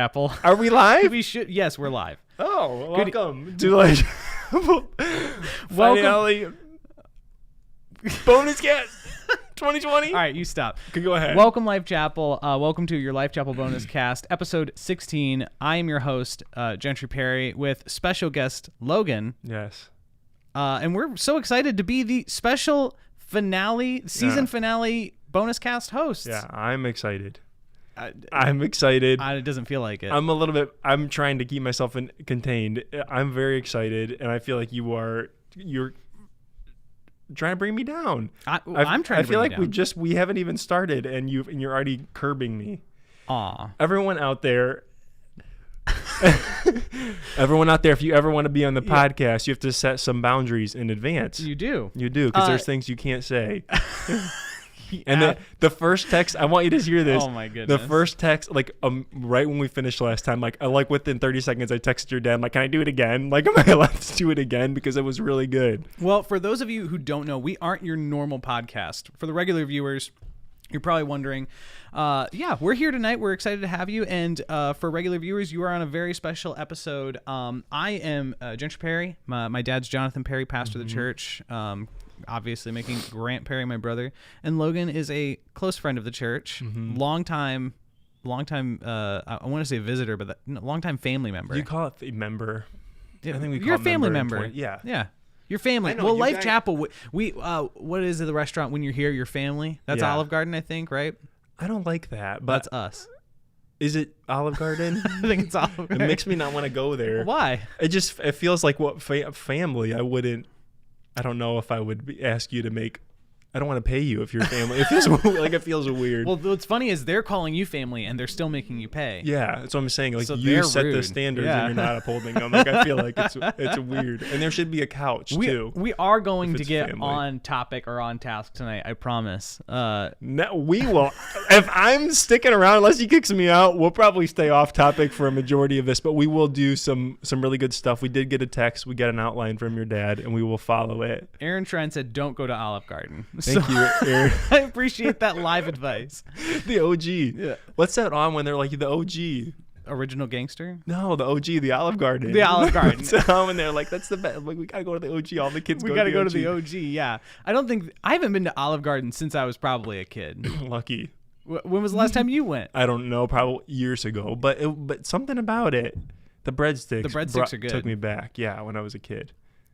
Apple. Are we live? We should. Yes, we're live. Oh, welcome to like finale Bonuscast 2020. All right, you stop. Go ahead. Welcome, Life Chapel. Welcome to your Life Chapel Bonuscast, episode 16. I am your host, Gentry Perry, with special guest Logan. Yes. And we're so excited to be the special season finale Bonuscast hosts. Yeah, I'm excited. I'm excited. It doesn't feel like it. I'm trying to keep myself contained. I'm very excited, and I feel like you're trying to bring me down. I'm trying to bring you down. I feel like we haven't even started, and you're already curbing me. Aw. Everyone out there, if you ever want to be on the podcast, you have to set some boundaries in advance. You do, because there's things you can't say. And the first text, I want you to hear this. Oh my goodness. The first text, right when we finished last time, within 30 seconds, I texted your dad, can I do it again? Am I allowed to do it again? Because it was really good. Well, for those of you who don't know, we aren't your normal podcast. For the regular viewers, you're probably wondering, we're here tonight. We're excited to have you. And for regular viewers, you are on a very special episode. I am Gentry Perry. My dad's Jonathan Perry, pastor of the church. Obviously making Grant Perry my brother, and Logan is a close friend of the church, long time I want to say visitor, but long time family member. You call it a member? Yeah, I think we call you're it a family member. Yeah, your family. I know, well, you Life guys... Chapel. We what is it? The restaurant when you're here, your family. That's Olive Garden, I think, right? I don't like that, but that's us. Is it Olive Garden? I think it's Olive Garden. It makes me not want to go there. Why? It feels like what family. I don't know if I would ask you to make. I don't want to pay you if you're family. It feels weird. Well, what's funny is they're calling you family and they're still making you pay. Yeah, that's what I'm saying. So you set rude. the standards and you're not upholding them. I feel like it's weird. And there should be a couch too. We are going to get family. on topic or on task tonight. I promise. No, we will. If I'm sticking around, unless he kicks me out, we'll probably stay off topic for a majority of this. But we will do some really good stuff. We did get a text. We got an outline from your dad, and we will follow it. Aaron Shrine said, "Don't go to Olive Garden." Thank you, Aaron. I appreciate that live advice. The OG. Yeah. What's that on when they're like the OG? Original Gangster? No, the OG, the Olive Garden. The Olive Garden. What's that on when they're like, that's the best. We gotta go to the OG. All the kids we gotta go to the OG. Yeah. I haven't been to Olive Garden since I was probably a kid. Lucky. When was the last time you went? I don't know, probably years ago. But something about it. The breadsticks are good. Took me back. Yeah, when I was a kid.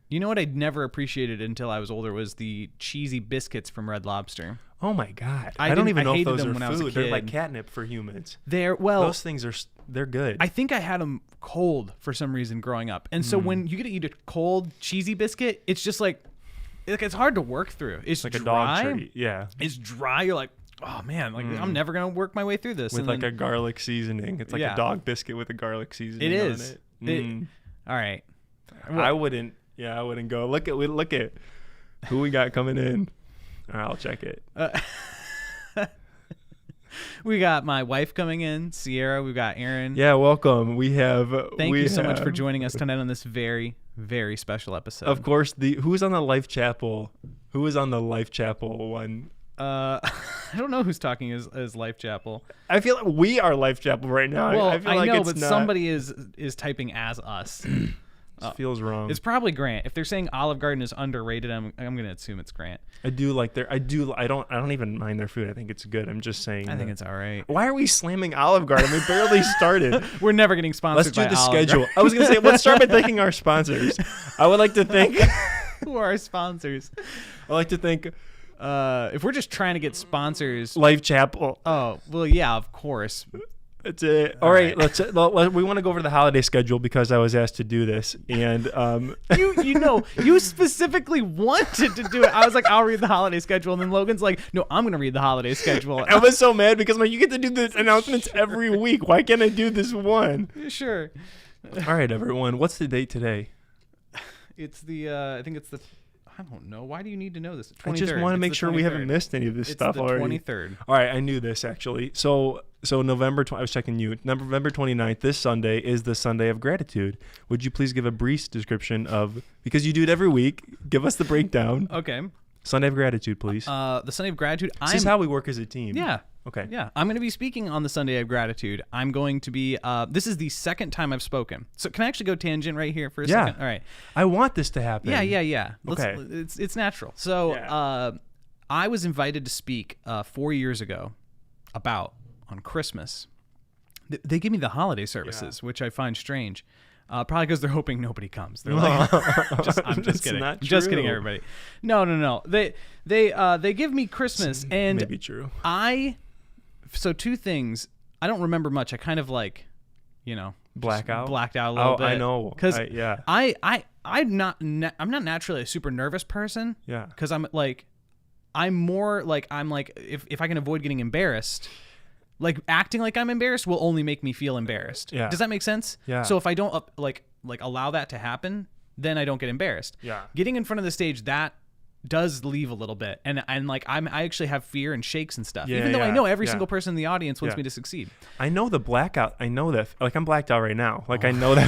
You know what I never appreciated until I was older was the cheesy biscuits from Red Lobster. Oh my God! I don't even know if those are when I was a food. kid. They're like catnip for humans. Those things they're good. I think I had them cold for some reason growing up, and so when you get to eat a cold cheesy biscuit, it's just like it's hard to work through. It's like dry. A dog treat. Yeah, it's dry. You're like, oh man, I'm never gonna work my way through this with a garlic seasoning. It's like a dog biscuit with a garlic seasoning. It is. On it. All right. I wouldn't. Yeah, I wouldn't go. Look at who we got coming in. All right, I'll check it. We got my wife coming in, Sierra. We've got Aaron. Yeah, welcome. Thank you so much for joining us tonight on this very, very special episode. Of course, who's on the Life Chapel? Who is on the Life Chapel one? I don't know who's talking as Life Chapel. I feel like we are Life Chapel right now. Well, I feel like know, it's but not. Somebody is typing as us. This feels wrong. It's probably Grant. If they're saying Olive Garden is underrated, I'm going to assume it's Grant. I don't even mind their food. I think it's good. I'm just saying. I think it's all right. Why are we slamming Olive Garden? We barely started. We're never getting sponsored by Olive Garden. Let's do the schedule. I was going to say, let's start by thanking our sponsors. I would like to thank. Who are our sponsors? I'd like to thank. If we're just trying to get sponsors. Life Chapel. Oh, well, yeah, of course. That's it. All right. We want to go over the holiday schedule because I was asked to do this, and you specifically wanted to do it. I was like, I'll read the holiday schedule, and then Logan's like, no, I'm gonna read the holiday schedule. I was so mad because you get to do the announcements every week. Why can't I do this one? Sure. All right, everyone. What's the date today? It's I think it's the. I don't know. Why do you need to know this? 23rd. I just want to make sure we haven't missed any of this stuff already. It's the 23rd. All right, I knew this actually. So November. I was checking you. November 29th. This Sunday is the Sunday of Gratitude. Would you please give a brief description of, because you do it every week? Give us the breakdown. Okay. Sunday of Gratitude, please. The Sunday of Gratitude. This is how we work as a team. Yeah. Okay. Yeah, I'm going to be speaking on the Sunday of Gratitude. I'm going to be. This is the second time I've spoken. So can I actually go tangent right here for a second? All right. I want this to happen. Yeah. Okay. It's natural. So I was invited to speak 4 years ago on Christmas. They give me the holiday services, which I find strange. Probably because they're hoping nobody comes. They're like, I'm just kidding. Not just true. kidding, everybody. No. They give me Christmas, and maybe true. So two things. I don't remember much. I kind of blacked out a little bit. I know. Because I'm not naturally a super nervous person. Yeah. Because I'm more like if I can avoid getting embarrassed. Like acting like I'm embarrassed will only make me feel embarrassed. Yeah. Does that make sense? Yeah. So if I don't allow that to happen, then I don't get embarrassed. Yeah. Getting in front of the stage, that does leave a little bit, and I actually have fear and shakes and stuff. Even though I know every single person in the audience wants me to succeed. I know the blackout. I know that. Like I'm blacked out right now. Like I know that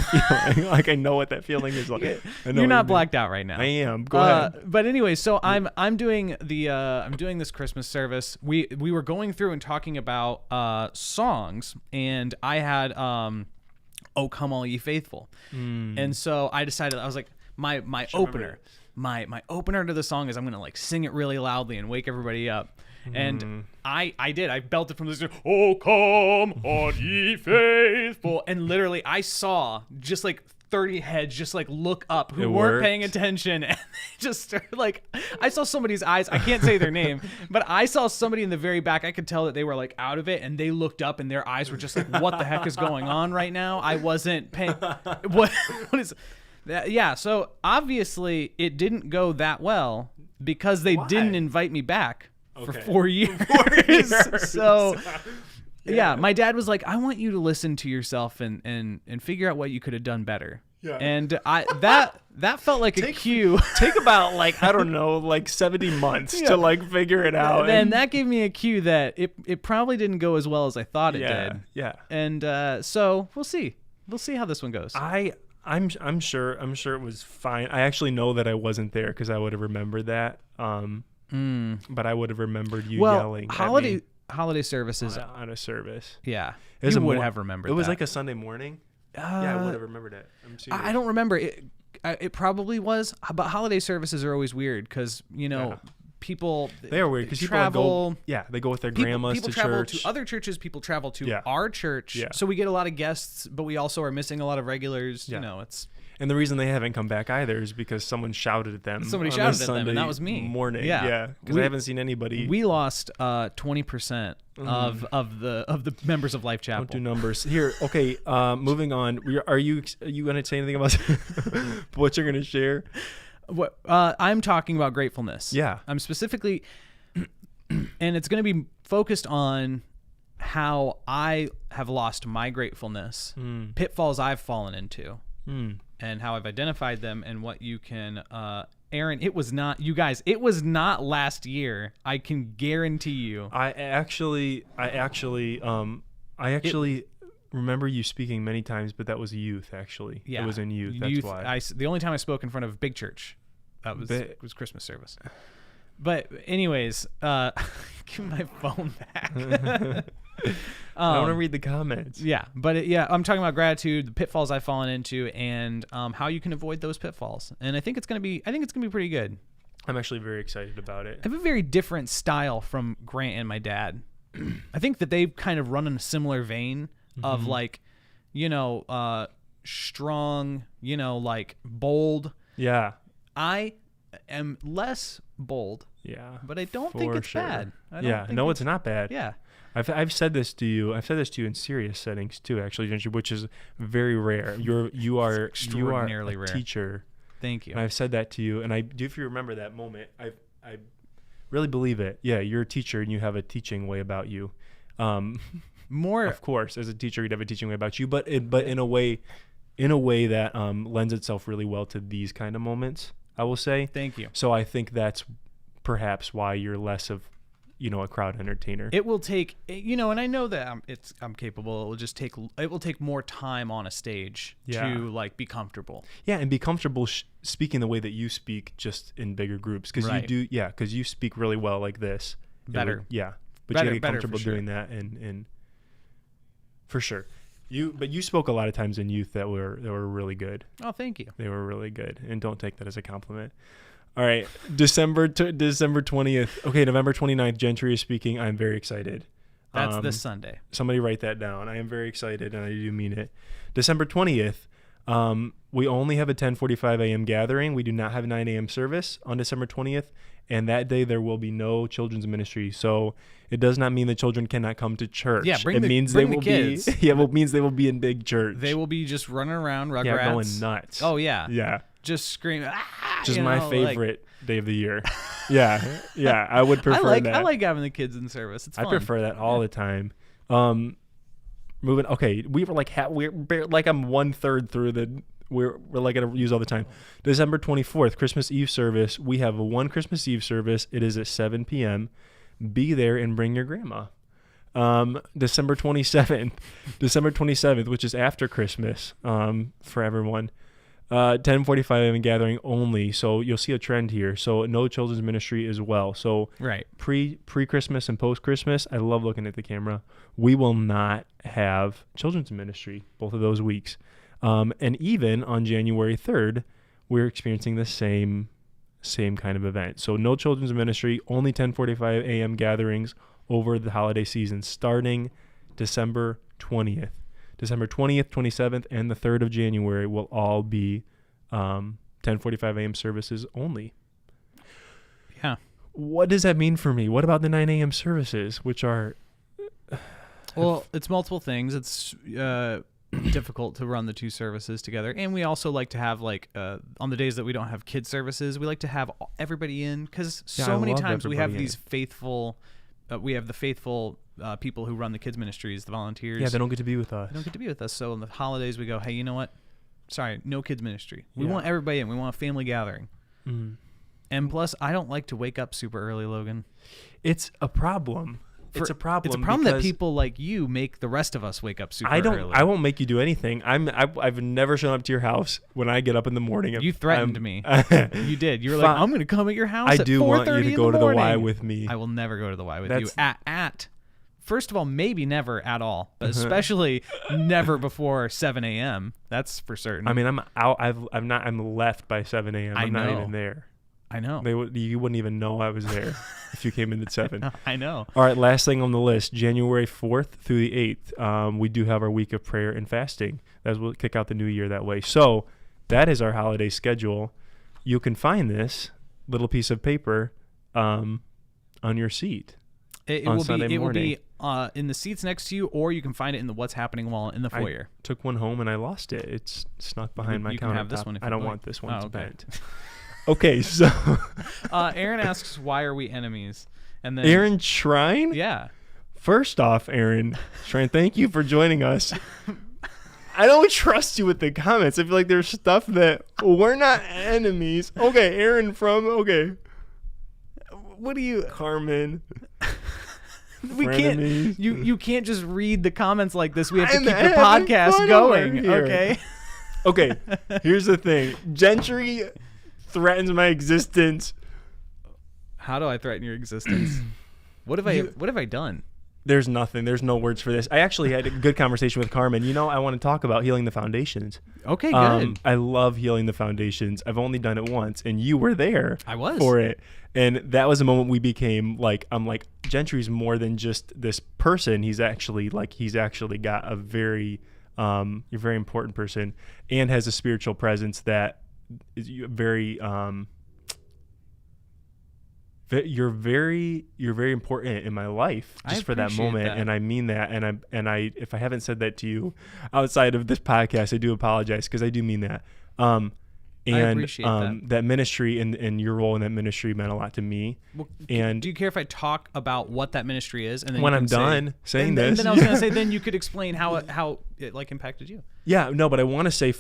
feeling. Like I know what that feeling is like. You're not blacked out right now. I am. Go ahead. But anyway, so I'm doing this Christmas service. We were going through and talking about songs, and I had "Oh Come All Ye Faithful," and so I decided I was like my opener. My opener to the song is I'm gonna sing it really loudly and wake everybody up, and I did. I belted from this. Oh come all ye faithful, and literally I saw just 30 heads just look up who weren't paying attention, and they just started I saw somebody's eyes. I can't say their name, but I saw somebody in the very back. I could tell that they were out of it, and they looked up and their eyes were just what the heck is going on right now? I wasn't paying. What is? Yeah, so obviously it didn't go that well because they didn't invite me back for 4 years. So, yeah, my dad was like, I want you to listen to yourself and figure out what you could have done better. Yeah. And that felt like a cue. Take about 70 months to figure it out. And that gave me a cue that it probably didn't go as well as I thought it did. Yeah. And so we'll see. We'll see how this one goes. I'm sure it was fine. I actually know that I wasn't there because I would have remembered that. But I would have remembered you yelling. Holiday services on a service. Yeah, you would have remembered. It was that. A Sunday morning. Yeah, I would have remembered it. I don't remember it. It probably was, but holiday services are always weird because people they are weird because people travel. They go with their grandmas people to travel church. to other churches. People travel to our church. Yeah. So we get a lot of guests, but we also are missing a lot of regulars. Yeah. It's. And the reason they haven't come back either is because someone shouted at them. Somebody shouted at them, and that was me. Morning. Yeah. Because I haven't seen anybody. We lost 20% of the members of Life Chapel. Don't do numbers here. Okay. Moving on. Are you going to say anything about what you're going to share? What I'm talking about gratefulness. Yeah. I'm specifically, and it's going to be focused on how I have lost my gratefulness, pitfalls I've fallen into, and how I've identified them, and what you can. Aaron, it was not you guys. It was not last year. I can guarantee you. I actually remember you speaking many times, but that was youth. Actually, it was in youth. That's why. The only time I spoke in front of a big church, that was Christmas service. But anyways, give my phone back. I want to read the comments. Yeah, but I'm talking about gratitude, the pitfalls I've fallen into, and how you can avoid those pitfalls. And I think it's gonna be pretty good. I'm actually very excited about it. I have a very different style from Grant and my dad. I think that they kind of run in a similar vein of strong, bold. Yeah. I am less bold. Yeah. But I don't think it's bad. It's not bad. Yeah. I've said this to you. I've said this to you in serious settings too, actually, which is very rare. You are extraordinarily rare. Teacher. Thank you. And I've said that to you, and I do. If you remember that moment, I really believe it. Yeah, you're a teacher, and you have a teaching way about you. More, of course, as a teacher, you'd have a teaching way about you, but in a way that lends itself really well to these kind of moments. I will say. Thank you. So I think that's perhaps why you're less of a crowd entertainer. It will take, and I know that I'm capable. It will take more time on a stage to be comfortable. Yeah, and be comfortable speaking the way that you speak, just in bigger groups, because you do. Yeah, because you speak really well like this. Better. but you gotta get comfortable doing that, and for sure. But you spoke a lot of times in youth that were really good. Oh, thank you. They were really good, and don't take that as a compliment. All right, December 20th. Okay, November 29th, Gentry is speaking. I'm very excited. That's this Sunday. Somebody write that down. I am very excited, and I do mean it. December 20th, we only have a 10:45 a.m. gathering. We do not have a 9 a.m. service on December 20th, and that day there will be no children's ministry. So it does not mean the children cannot come to church. Yeah, it means they will kids. be. Yeah, well, it means they will be in big church. They will be just running around, Rugrats. Yeah, going nuts. Oh yeah. Yeah. Just screaming. Just my favorite day of the year. Yeah, I would prefer that. I like having the kids in service. It's fun. I prefer that all the time. Moving. Okay, we were like we're like I'm 1/3 through the. We're like gonna use all the time. December 24th, Christmas Eve service. We have one Christmas Eve service. It is at 7 p.m. Be there and bring your grandma. December 27th, which is after Christmas, for everyone. 10:45 a.m. gathering only. So you'll see a trend here. So no children's ministry as well. So right. Pre-Christmas and post-Christmas, I love looking at the camera. We will not have children's ministry both of those weeks. And even on January 3rd, we're experiencing the same kind of event. So no children's ministry, only 10:45 a.m. gatherings over the holiday season, starting December 20th. December 20th, 27th, and the 3rd of January will all be 10:45 a.m. services only. Yeah. What does that mean for me? What about the 9 a.m. services, which are... Well, it's multiple things. It's difficult to run the two services together. And we also like to have, like, on the days that we don't have kid services, we like to have everybody in because so many times we have these faithful... we have the faithful people who run the kids ministries, the volunteers. Yeah, they don't get to be with us. They don't get to be with us. So on the holidays, we go, hey, you know what? Sorry, no kids ministry. We want everybody in. We want a family gathering. Mm. And plus, I don't like to wake up super early, Logan. It's a problem. It's a problem. It's a problem that people like you make the rest of us wake up super early. I won't make you do anything. I've never shown up to your house when I get up in the morning. You threatened me. You did. You were like, I'm going to come at your house at 4:30 in the morning. I do want you to go to the Y with me. I will never go to the Y with you. First of all, maybe never at all, but especially never before 7 a.m. That's for certain. I mean, I'm out. I'm left by 7 a.m. I'm not even there. I know. You wouldn't even know I was there if you came in at 7. I know. All right, last thing on the list, January 4th through the 8th, we do have our week of prayer and fasting. That will kick out the new year that way. So that is our holiday schedule. You can find this little piece of paper on your seat. It will be in the seats next to you, or you can find it in the What's Happening wall in the foyer. I took one home and I lost it. It's snuck behind my countertop. You can have this one if you don't want this one. It's bent. Okay, so Aaron asks, why are we enemies? And then Aaron Shrine? Yeah. First off, Aaron Shrine, thank you for joining us. I don't trust you with the comments. I feel like there's stuff that we're not enemies. Okay, Aaron what do you Carmen. We can't you can't just read the comments like this. We have to keep the podcast going. Okay. Okay. Here's the thing. Gentry threatens my existence. How do I threaten your existence? What have I done? There's nothing. There's no words for this. I actually had a good conversation with Carmen. I want to talk about healing the foundations. Okay, good. I love healing the foundations. I've only done it once, and you were there. I was for it, and that was a moment we became like. I'm like, Gentry's more than just this person. He's actually got a very, you're a very important person, and has a spiritual presence that is very you're very important in my life just for that moment. And I mean that. And I if I haven't said that to you outside of this podcast, I do apologize, because I do mean that. And I appreciate that ministry and your role in that ministry meant a lot to me. Well, and do you care if I talk about what that ministry is? And then when I'm done saying this, then I was going to say, then you could explain how it like impacted you. Yeah, no, but I want to say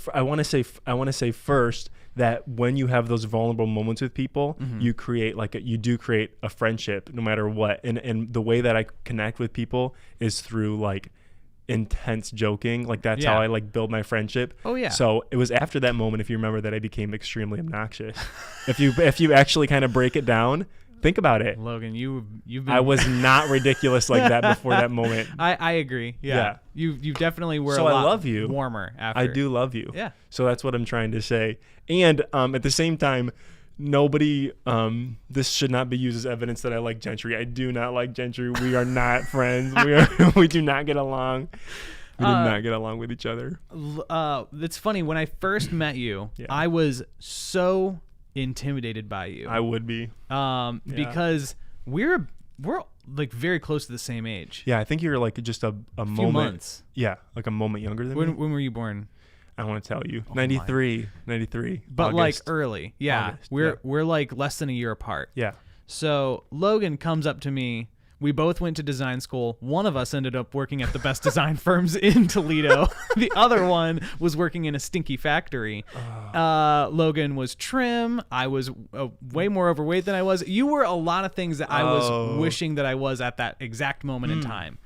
first that when you have those vulnerable moments with people, you create you do create a friendship no matter what. And the way that I connect with people is through like intense joking. Like that's how I like build my friendship. Oh yeah. So it was after that moment, if you remember, that I became extremely obnoxious. if you actually kind of break it down, Think about it. Logan, you've been. I was not ridiculous like that before that moment. I agree. Yeah. You definitely were So a I lot love you. warmer after. I do love you. Yeah. So that's what I'm trying to say. And at the same time, nobody, this should not be used as evidence that I like Gentry. I do not like Gentry. We are not friends. We do not get along. We do not get along with each other. It's funny. When I first met you, I was so intimidated by you. I would be. Because we're like very close to the same age. Yeah, I think you're like just a few moment. Months. Yeah, like a moment younger than me. When were you born? I don't want to tell you. 93. But August. like early. Yeah. August, We're like less than a year apart. Yeah. So Logan comes up to me. We both went to design school. One of us ended up working at the best design firms in Toledo. The other one was working in a stinky factory. Logan was trim. I was way more overweight than I was. You were a lot of things that I was wishing that I was at that exact moment in time.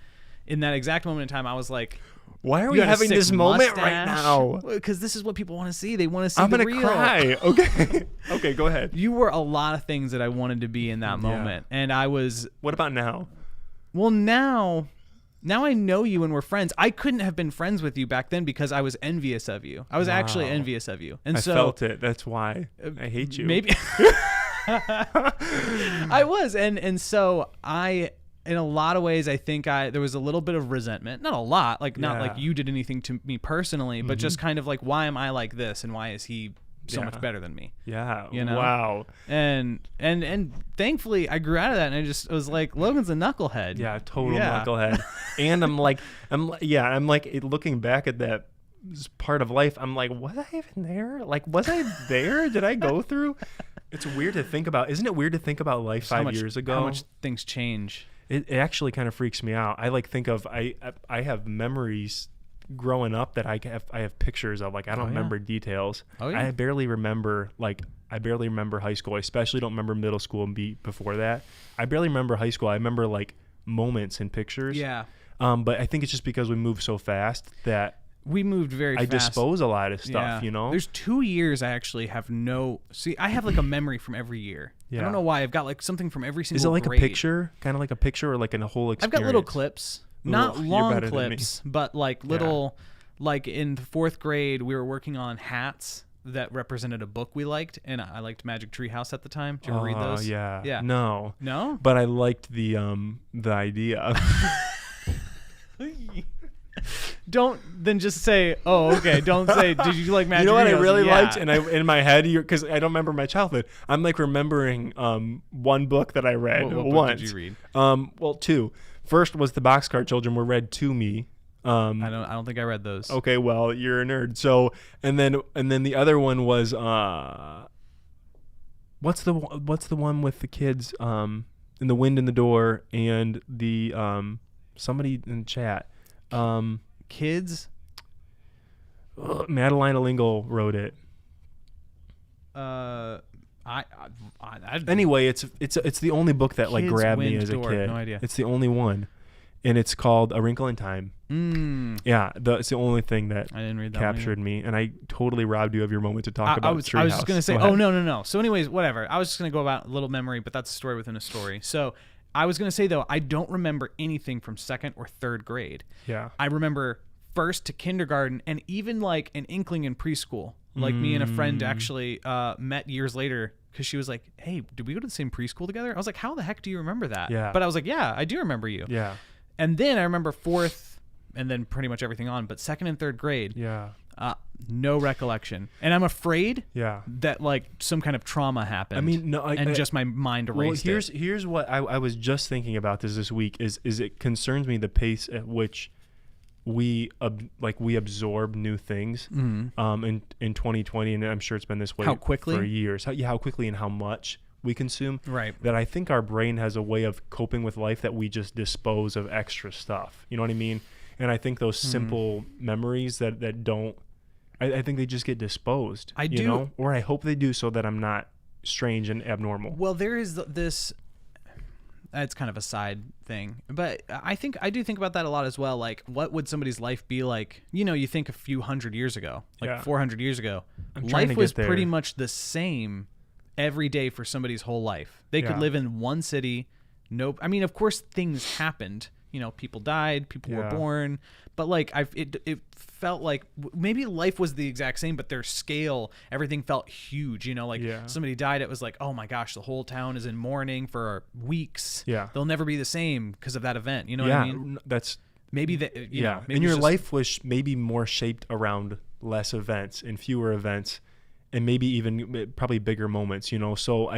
In that exact moment in time, I was like, why are we having this moment right now? Because this is what people want to see. They want to see I'm the gonna real. cry. Okay. Okay, go ahead. You were a lot of things that I wanted to be in that moment. And I was... What about now? Well, now I know you and we're friends. I couldn't have been friends with you back then because I was envious of you. I was actually envious of you. And I so felt it. That's why I hate you. Maybe I was. And so I, in a lot of ways, I think there was a little bit of resentment. Not a lot, like not like you did anything to me personally, but just kind of like, why am I like this and why is he so much better than me? Yeah. You know? Wow. And thankfully I grew out of that and I just was like, Logan's a knucklehead. Yeah, total knucklehead. And I'm like looking back at that part of life, I'm like, was I even there? Like, was I there? Did I go through? It's weird to think about. Isn't it weird to think about life 5 years ago? How much things change. It actually kind of freaks me out. I like think of I have memories growing up that I have pictures of. Like I don't remember details. Oh, yeah. I barely remember high school. I especially don't remember middle school and before that. I barely remember high school. I remember like moments in pictures. Yeah. But I think it's just because we move so fast that we moved very fast. I dispose a lot of stuff, you know? There's 2 years I actually have I have like a memory from every year. Yeah. I don't know why. I've got like something from every single grade. Is it like a picture? Kind of like a picture or like in a whole experience? I've got little clips. Not long clips, but like little, like in the 4th grade, we were working on hats that represented a book we liked, and I liked Magic Tree House at the time. Did you ever read those? Yeah. Yeah. No. No? But I liked the idea. Don't then just say, oh, okay. Don't say, did you like Magic Tree House? You know what I really liked? And in my head, because I don't remember my childhood, I'm like remembering one book that I read what once. What did you read? Well, 2. First was the Boxcar Children were read to me. I don't think I read those. Okay, well, you're a nerd. So, and then the other one was what's the one with the kids in The Wind in the Door and the somebody in chat kids. Madeline Lingle wrote it. Anyway, it's the only book that like grabbed me as a kid. No idea. It's the only one, and it's called A Wrinkle in Time. Yeah, it's the only thing that I didn't read that captured me, and I totally robbed you of your moment to talk about Treehouse. I was just gonna say, no. So, anyways, whatever. I was just gonna go about a little memory, but that's a story within a story. So, I was gonna say though, I don't remember anything from 2nd or 3rd grade. Yeah, I remember 1st to kindergarten, and even like an inkling in preschool. Like me and a friend actually met years later because she was like, hey, did we go to the same preschool together? I was like, how the heck do you remember that? Yeah. But I was like, yeah, I do remember you. Yeah. And then I remember 4th and then pretty much everything on. But 2nd and 3rd grade, no recollection. And I'm afraid that like some kind of trauma happened. I mean, no, just my mind erased it. Here's what I was just thinking about this week is it concerns me the pace at which we absorb new things in 2020, and I'm sure it's been this way for years. How quickly and how much we consume. Right. That I think our brain has a way of coping with life that we just dispose of extra stuff. You know what I mean? And I think those simple memories that don't, I think they just get disposed. I do. Know? Or I hope they do so that I'm not strange and abnormal. Well, there is this... It's kind of a side thing, but I do think about that a lot as well. Like, what would somebody's life be like? You know, you think a few hundred years ago, like 400 years ago, life was pretty much the same every day for somebody's whole life. They could live in one city. Nope. I mean, of course, things happened. You know, people died, people were born, but like it felt like maybe life was the exact same, but their scale, everything felt huge. You know, like somebody died, it was like, oh my gosh, the whole town is in mourning for weeks. Yeah, they'll never be the same because of that event. You know what I mean? That's maybe that. You know, maybe and your life was maybe more shaped around less events and fewer events, and maybe even probably bigger moments. You know, so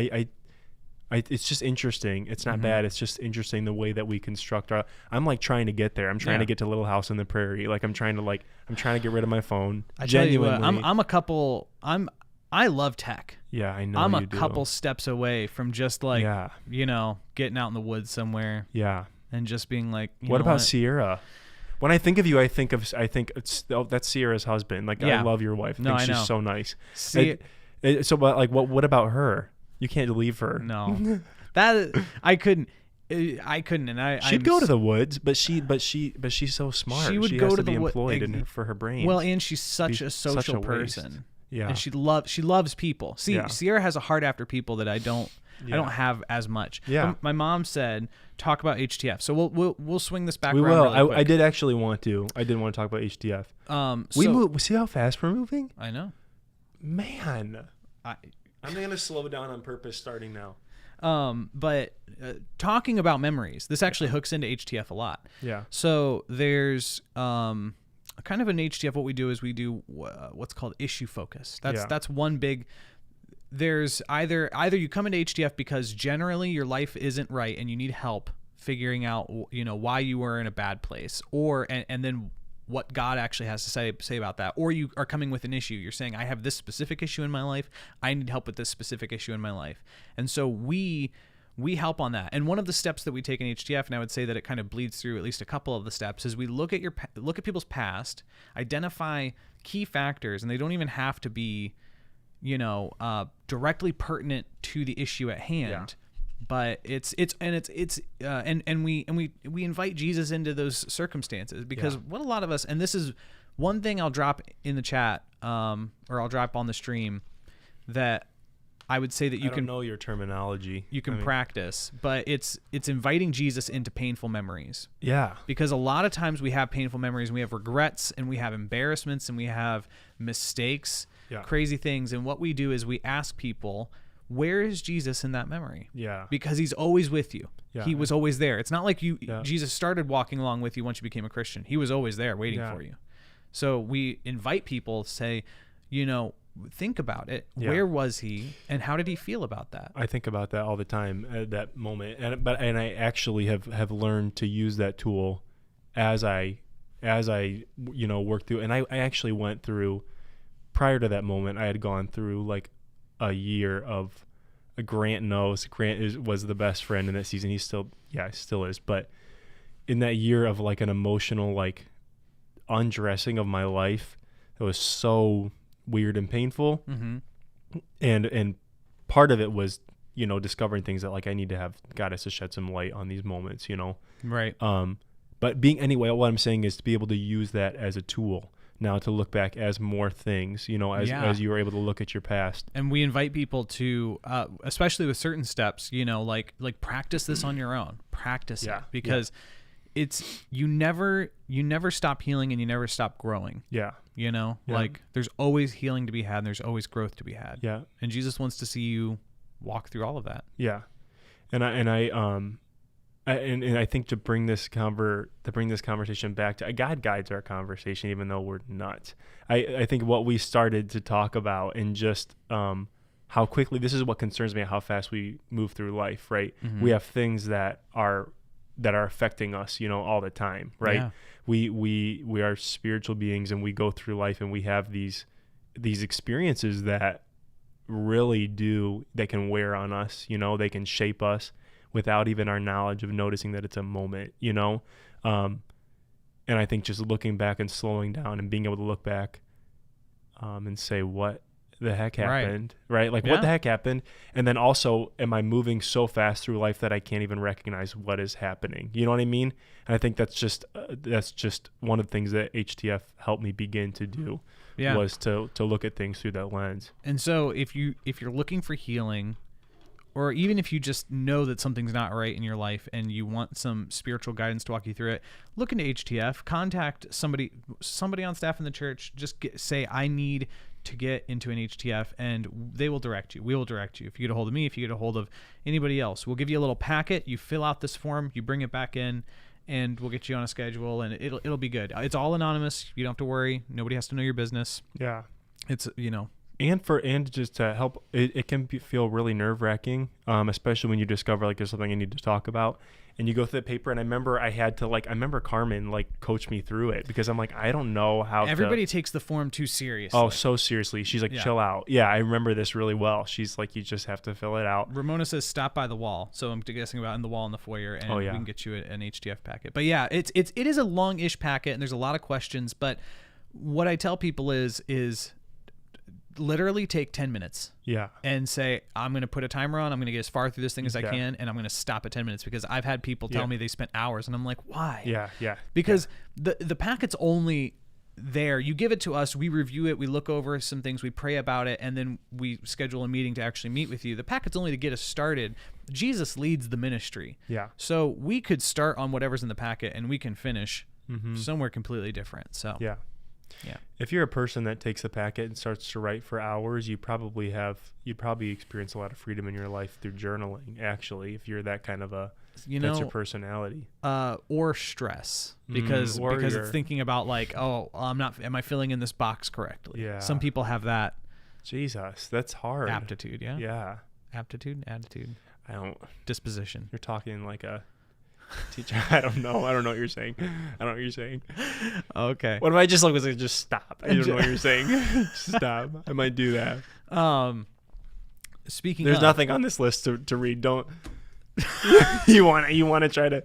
it's just interesting. It's not bad. It's just interesting the way that we construct our. I'm like trying to get there. I'm trying to get to Little House on the Prairie. Like I'm trying to get rid of my phone. I tell you what, I love tech. Yeah, I know. I'm a couple steps away from just like you know, getting out in the woods somewhere. Yeah, and just being like, what about Sierra? When I think of you, I think it's that's Sierra's husband. Like I love your wife. I think she's so nice. But like, what about her? You can't leave her. No, that I couldn't, and she'd go to the woods, but she's so smart. She would go to be the employed for her brain. Well, and she's such a social person. Yeah, and she loves people. See, Sierra has a heart after people that I don't have as much. Yeah, my mom said talk about HTF, so we'll swing this back. We will. Really quick. I did actually want to. I did want to talk about HTF. We move. See how fast we're moving? I know, man. I'm going to slow down on purpose starting now. But talking about memories, this actually hooks into HTF a lot. Yeah. So there's kind of an HTF. What we do is we do what's called issue focus. That's one big. There's either you come into HTF because generally your life isn't right and you need help figuring out why you were in a bad place, or and then what God actually has to say about that. Or you are coming with an issue. You're saying, I have this specific issue in my life. I need help with this specific issue in my life. And so we help on that. And one of the steps that we take in HTF, and I would say that it kind of bleeds through at least a couple of the steps, is we look at people's past, identify key factors, and they don't even have to be, directly pertinent to the issue at hand. Yeah. But we invite Jesus into those circumstances, because what a lot of us, and this is one thing I'll drop in the chat, or I'll drop on the stream, that I would say that you can know your terminology. You can practice, but it's inviting Jesus into painful memories. Yeah. Because a lot of times we have painful memories, and we have regrets, and we have embarrassments, and we have mistakes, crazy things. And what we do is we ask people, where is Jesus in that memory? Yeah. Because he's always with you. Yeah. He was always there. It's not like Jesus started walking along with you once you became a Christian. He was always there waiting for you. So we invite people to say, think about it. Yeah. Where was he, and how did he feel about that? I think about that all the time at that moment. And I actually have learned to use that tool as I work through. And I actually went through, prior to that moment, I had gone through like a year of Grant knows. Grant was the best friend in that season. He still is. But in that year of like an emotional like undressing of my life, it was so weird and painful. Mm-hmm. And part of it was discovering things that like I need to have God has to shed some light on these moments. Right. But what I'm saying is to be able to use that as a tool. Now to look back as more things, as you were able to look at your past. And we invite people to, especially with certain steps, like practice this on your own. Practice it, because it's you never stop healing and you never stop growing. Yeah. Like there's always healing to be had and there's always growth to be had. Yeah. And Jesus wants to see you walk through all of that. Yeah. And I think to bring this conversation back to God guides our conversation, even though we're nuts. I think what we started to talk about, and just how quickly, this is what concerns me, how fast we move through life, right? Mm-hmm. We have things that are affecting us, all the time, right? Yeah. We are spiritual beings, and we go through life, and we have these experiences that really they can wear on us, they can shape us without even our knowledge of noticing that it's a moment, and I think just looking back and slowing down and being able to look back and say, what the heck happened, right? Like, what the heck happened? And then also, am I moving so fast through life that I can't even recognize what is happening? You know what I mean? And I think that's just one of the things that HTF helped me begin to do. was to look at things through that lens. And so if you're looking for healing, or even if you just know that something's not right in your life and you want some spiritual guidance to walk you through it, look into HTF, contact somebody on staff in the church, just say, I need to get into an HTF, and they will direct you. We will direct you. If you get a hold of me, if you get a hold of anybody else, we'll give you a little packet. You fill out this form, you bring it back in, and we'll get you on a schedule, and it'll be good. It's all anonymous. You don't have to worry. Nobody has to know your business. Yeah. It's, And just to help, it can feel really nerve-wracking, especially when you discover like there's something I need to talk about, and you go through the paper. And I remember Carmen like coach me through it, because I'm like, I don't know how. Everybody takes the form too seriously. Oh, so seriously. She's like, chill out. Yeah, I remember this really well. She's like, you just have to fill it out. Ramona says stop by the wall, so I'm guessing about in the wall in the foyer, and we can get you an HTF packet. But yeah, it is a long-ish packet, and there's a lot of questions. But what I tell people is literally take 10 minutes and say, I'm going to put a timer on. I'm going to get as far through this thing as I can, and I'm going to stop at 10 minutes, because I've had people tell me they spent hours, and I'm like, why? Because the packet's only there. You give it to us, we review it, we look over some things, we pray about it, and then we schedule a meeting to actually meet with you. The packet's only to get us started. Jesus leads the ministry. So we could start on whatever's in the packet, and we can finish somewhere completely different. So if you're a person that takes the packet and starts to write for hours, you probably experience a lot of freedom in your life through journaling, actually, if you're that kind of that's your personality. Or stress, because it's thinking about like, am I filling in this box correctly? Some people have that. Jesus, that's hard. Aptitude. Aptitude, attitude. Disposition. You're talking like a teacher. I don't know what you're saying. Okay. What if I just just stop? I don't know what you're saying. Just stop. I might do that. There's nothing on this list to read. Don't you want to try to?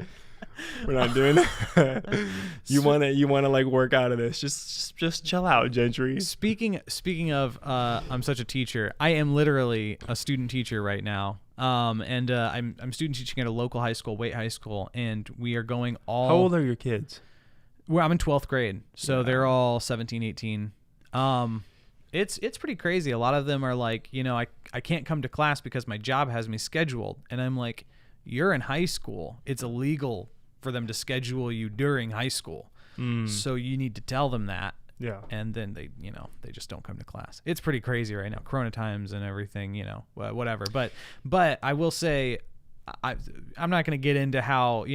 We're not doing that. You want to like work out of this. Just chill out, Gentry. Speaking of, I'm such a teacher. I am literally a student teacher right now. And I'm student teaching at a local high school, Waite High School, and we are going all. How old are your kids? Well, I'm in 12th grade, so they're all 17, 18. It's pretty crazy. A lot of them are like, I can't come to class because my job has me scheduled, and I'm like, you're in high school. It's illegal for them to schedule you during high school, so you need to tell them that. And then they just don't come to class. It's pretty crazy right now, Corona times and everything, whatever. But I will say, I'm not going to get into how,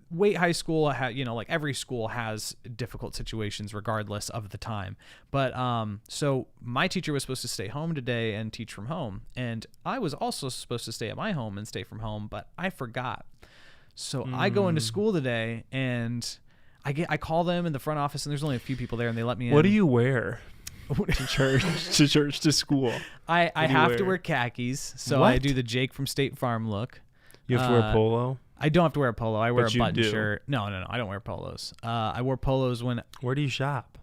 Waite High School, like every school has difficult situations regardless of the time. But so my teacher was supposed to stay home today and teach from home, and I was also supposed to stay at my home and stay from home, but I forgot. So I go into school today, and I call them in the front office, and there's only a few people there, and they let me in. What do you wear to church, to school? I have to wear khakis, so I do the Jake from State Farm look. You have to wear polo? I don't have to wear a polo. I wear a button shirt. No, I don't wear polos. I wore polos when. Where do you shop?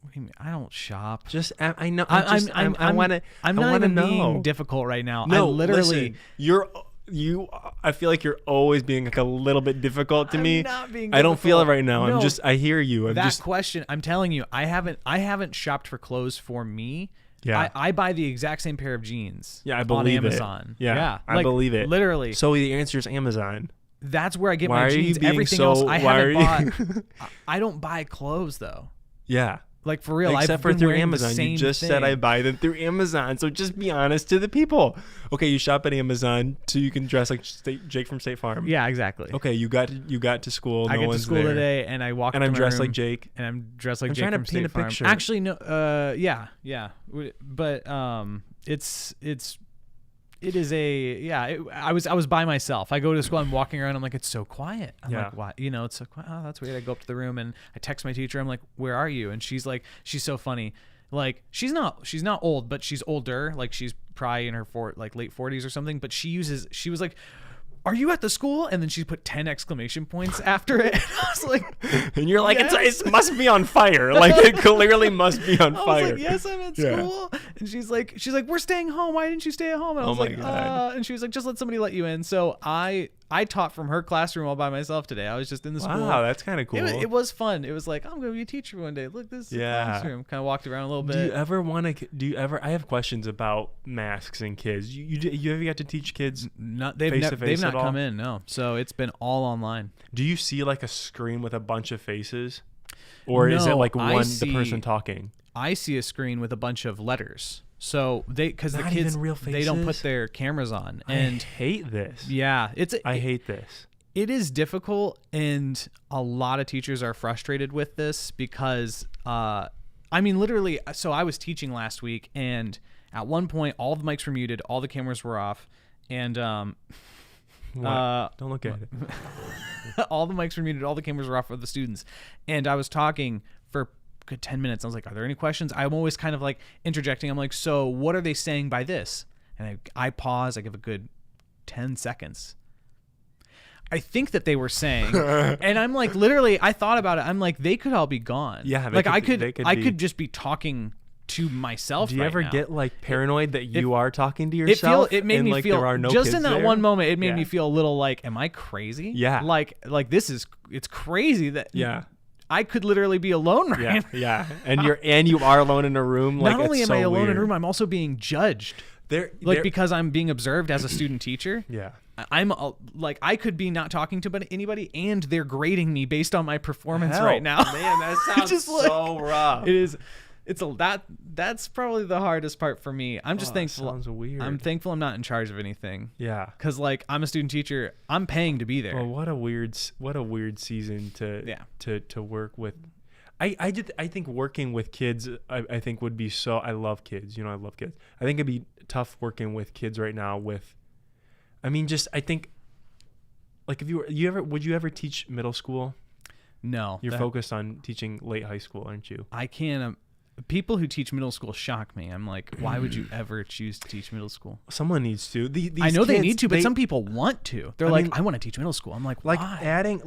What do you mean? I don't shop. Just I know. I want to. I'm not even being difficult right now. No, I literally. Listen, I feel like you're always being like a little bit difficult to me. Not being difficult. I don't feel it right now. No, I hear you. Question, I'm telling you, I haven't shopped for clothes for me. Yeah. I buy the exact same pair of jeans. Yeah, I believe on Amazon. It. Yeah. I believe it. Literally. So the answer is Amazon. That's where I get my jeans. Everything else I haven't bought. I don't buy clothes though. Yeah. Like for real, except for through Amazon. You just said I buy them through Amazon, so just be honest to the people. Okay, you shop at Amazon, so you can dress like Jake from State Farm. Yeah, exactly. Okay, you got to school. I get to school today, and I walk. And I'm dressed like Jake. And I'm dressed like Jake from State Farm. I'm trying to paint a picture. Actually, no. Yeah. But it is I was by myself. I go to school, I'm walking around, I'm like, it's so quiet. I'm like, what? It's so quiet. Oh, that's weird. I go up to the room and I text my teacher. I'm like, where are you? And she's like, she's so funny. Like she's not old, but she's older. Like she's probably in her late 40s or something. But she was like, are you at the school? And then she put 10 exclamation points after it. And I was like, and you're like, yes. It must be on fire. Like it clearly must be on fire. I was like, yes, I'm at school. And she's like, we're staying home. Why didn't you stay at home? And I was my like, God. and she was like, just let somebody let you in. So I taught from her classroom all by myself today. I was just in the school. Wow, that's kind of cool. It was fun. It was like, I'm going to be a teacher one day. Look, this is the classroom. Kind of walked around a little bit. I have questions about masks and kids. You ever got to teach kids They've face-to-face not at all? come in, no. So it's been all online. Do you see like a screen with a bunch of faces? Or is it like the person talking? I see a screen with a bunch of letters. So because the Not kids, even real they don't put faces? their cameras on. I And hate this. yeah, I hate this. it is difficult, and a lot of teachers are frustrated with this because, literally, so I was teaching last week, and at one point, all the mics were muted, all the cameras were off, and Don't look at it. all the mics were muted, all the cameras were off for the students, and I was talking for a good 10 minutes. I was like, are there any questions? I'm always kind of like interjecting. I'm like, so what are they saying by this? And I pause, I give a good 10 seconds. I think that they were saying, and I'm like, literally, I thought about it. I'm like, they could all be gone. Yeah, like I could be. just be talking to myself. Do you right ever now. get like paranoid that you are talking to yourself? It made and, me like, feel there are no just kids in that there? one moment. It made me Yeah. feel a little like, am I crazy? Yeah. Like it's crazy that Yeah. I could literally be alone right Yeah, now. yeah, and you are alone in a room. Like, Not only it's am so I alone in weird. a room, I'm also being judged. Because I'm being observed as a student teacher. Yeah. I'm I could be not talking to anybody, and they're grading me based on my performance right now. Man, that sounds Just so rough. It is. That's probably the hardest part for me. I'm just thankful. Sounds weird. I'm thankful I'm not in charge of anything. Yeah. Because I'm a student teacher. I'm paying to be there. Well, what a weird season to work with. I think working with kids, I think would be so. I love kids. I love kids. I think it'd be tough working with kids right now. I think, like, if would you ever teach middle school? No, You're focused on teaching late high school, aren't you? I can't. People who teach middle school shock me. I'm like, why would you ever choose to teach middle school? Someone needs to. I know they need to, but some people want to. They're I want to teach middle school. I'm like, why? adding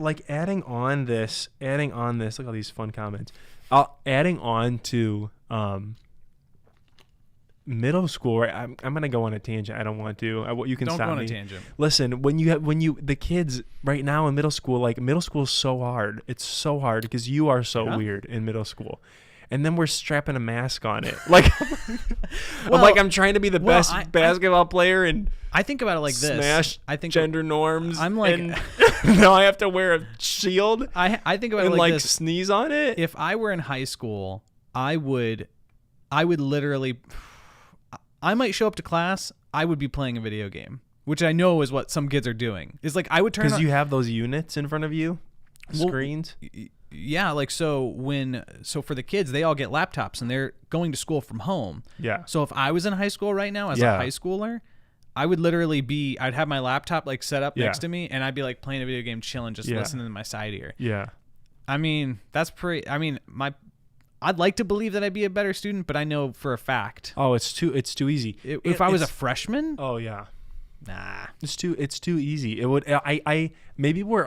on this. Look at all these fun comments. Adding on to middle school. Right, I'm gonna go on a tangent. I don't want to. You can Don't stop go on me. a tangent. Listen, the kids right now in middle school is so hard. It's so hard because you are so weird in middle school. And then we're strapping a mask on it. I'm trying to be the best basketball player and I think about it like this. Smash gender norms. I'm like, and now I have to wear a shield. I think about it and like this. sneeze on it. If I were in high school, I would literally, I might show up to class. I would be playing a video game, which I know is what some kids are doing. Is like I would turn because on, you have those units in front of you, screens. Yeah, so for the kids, they all get laptops and they're going to school from home. Yeah. So if I was in high school right now as a high schooler, I would literally I'd have my laptop set up next to me, and I'd be playing a video game, chilling, just listening to my side ear. Yeah. I mean, that's pretty. I mean, I'd like to believe that I'd be a better student, but I know for a fact. Oh, it's too easy. If I was a freshman. Oh yeah. Nah. It's too easy. It would. Maybe we're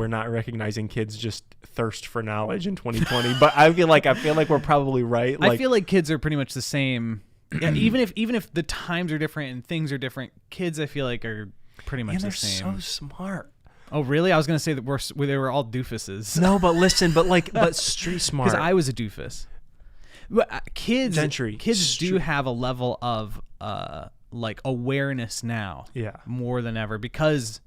not recognizing kids just thirst for knowledge in 2020. But I feel like we're probably right. I feel like kids are pretty much the same. Yeah, even if the times are different and things are different, kids I feel like are pretty much the same. They're so smart. Oh really? I was gonna say that they were all doofuses. No, but listen, but street smart. Because I was a doofus. Kids do have a level of awareness now. Yeah. More than ever because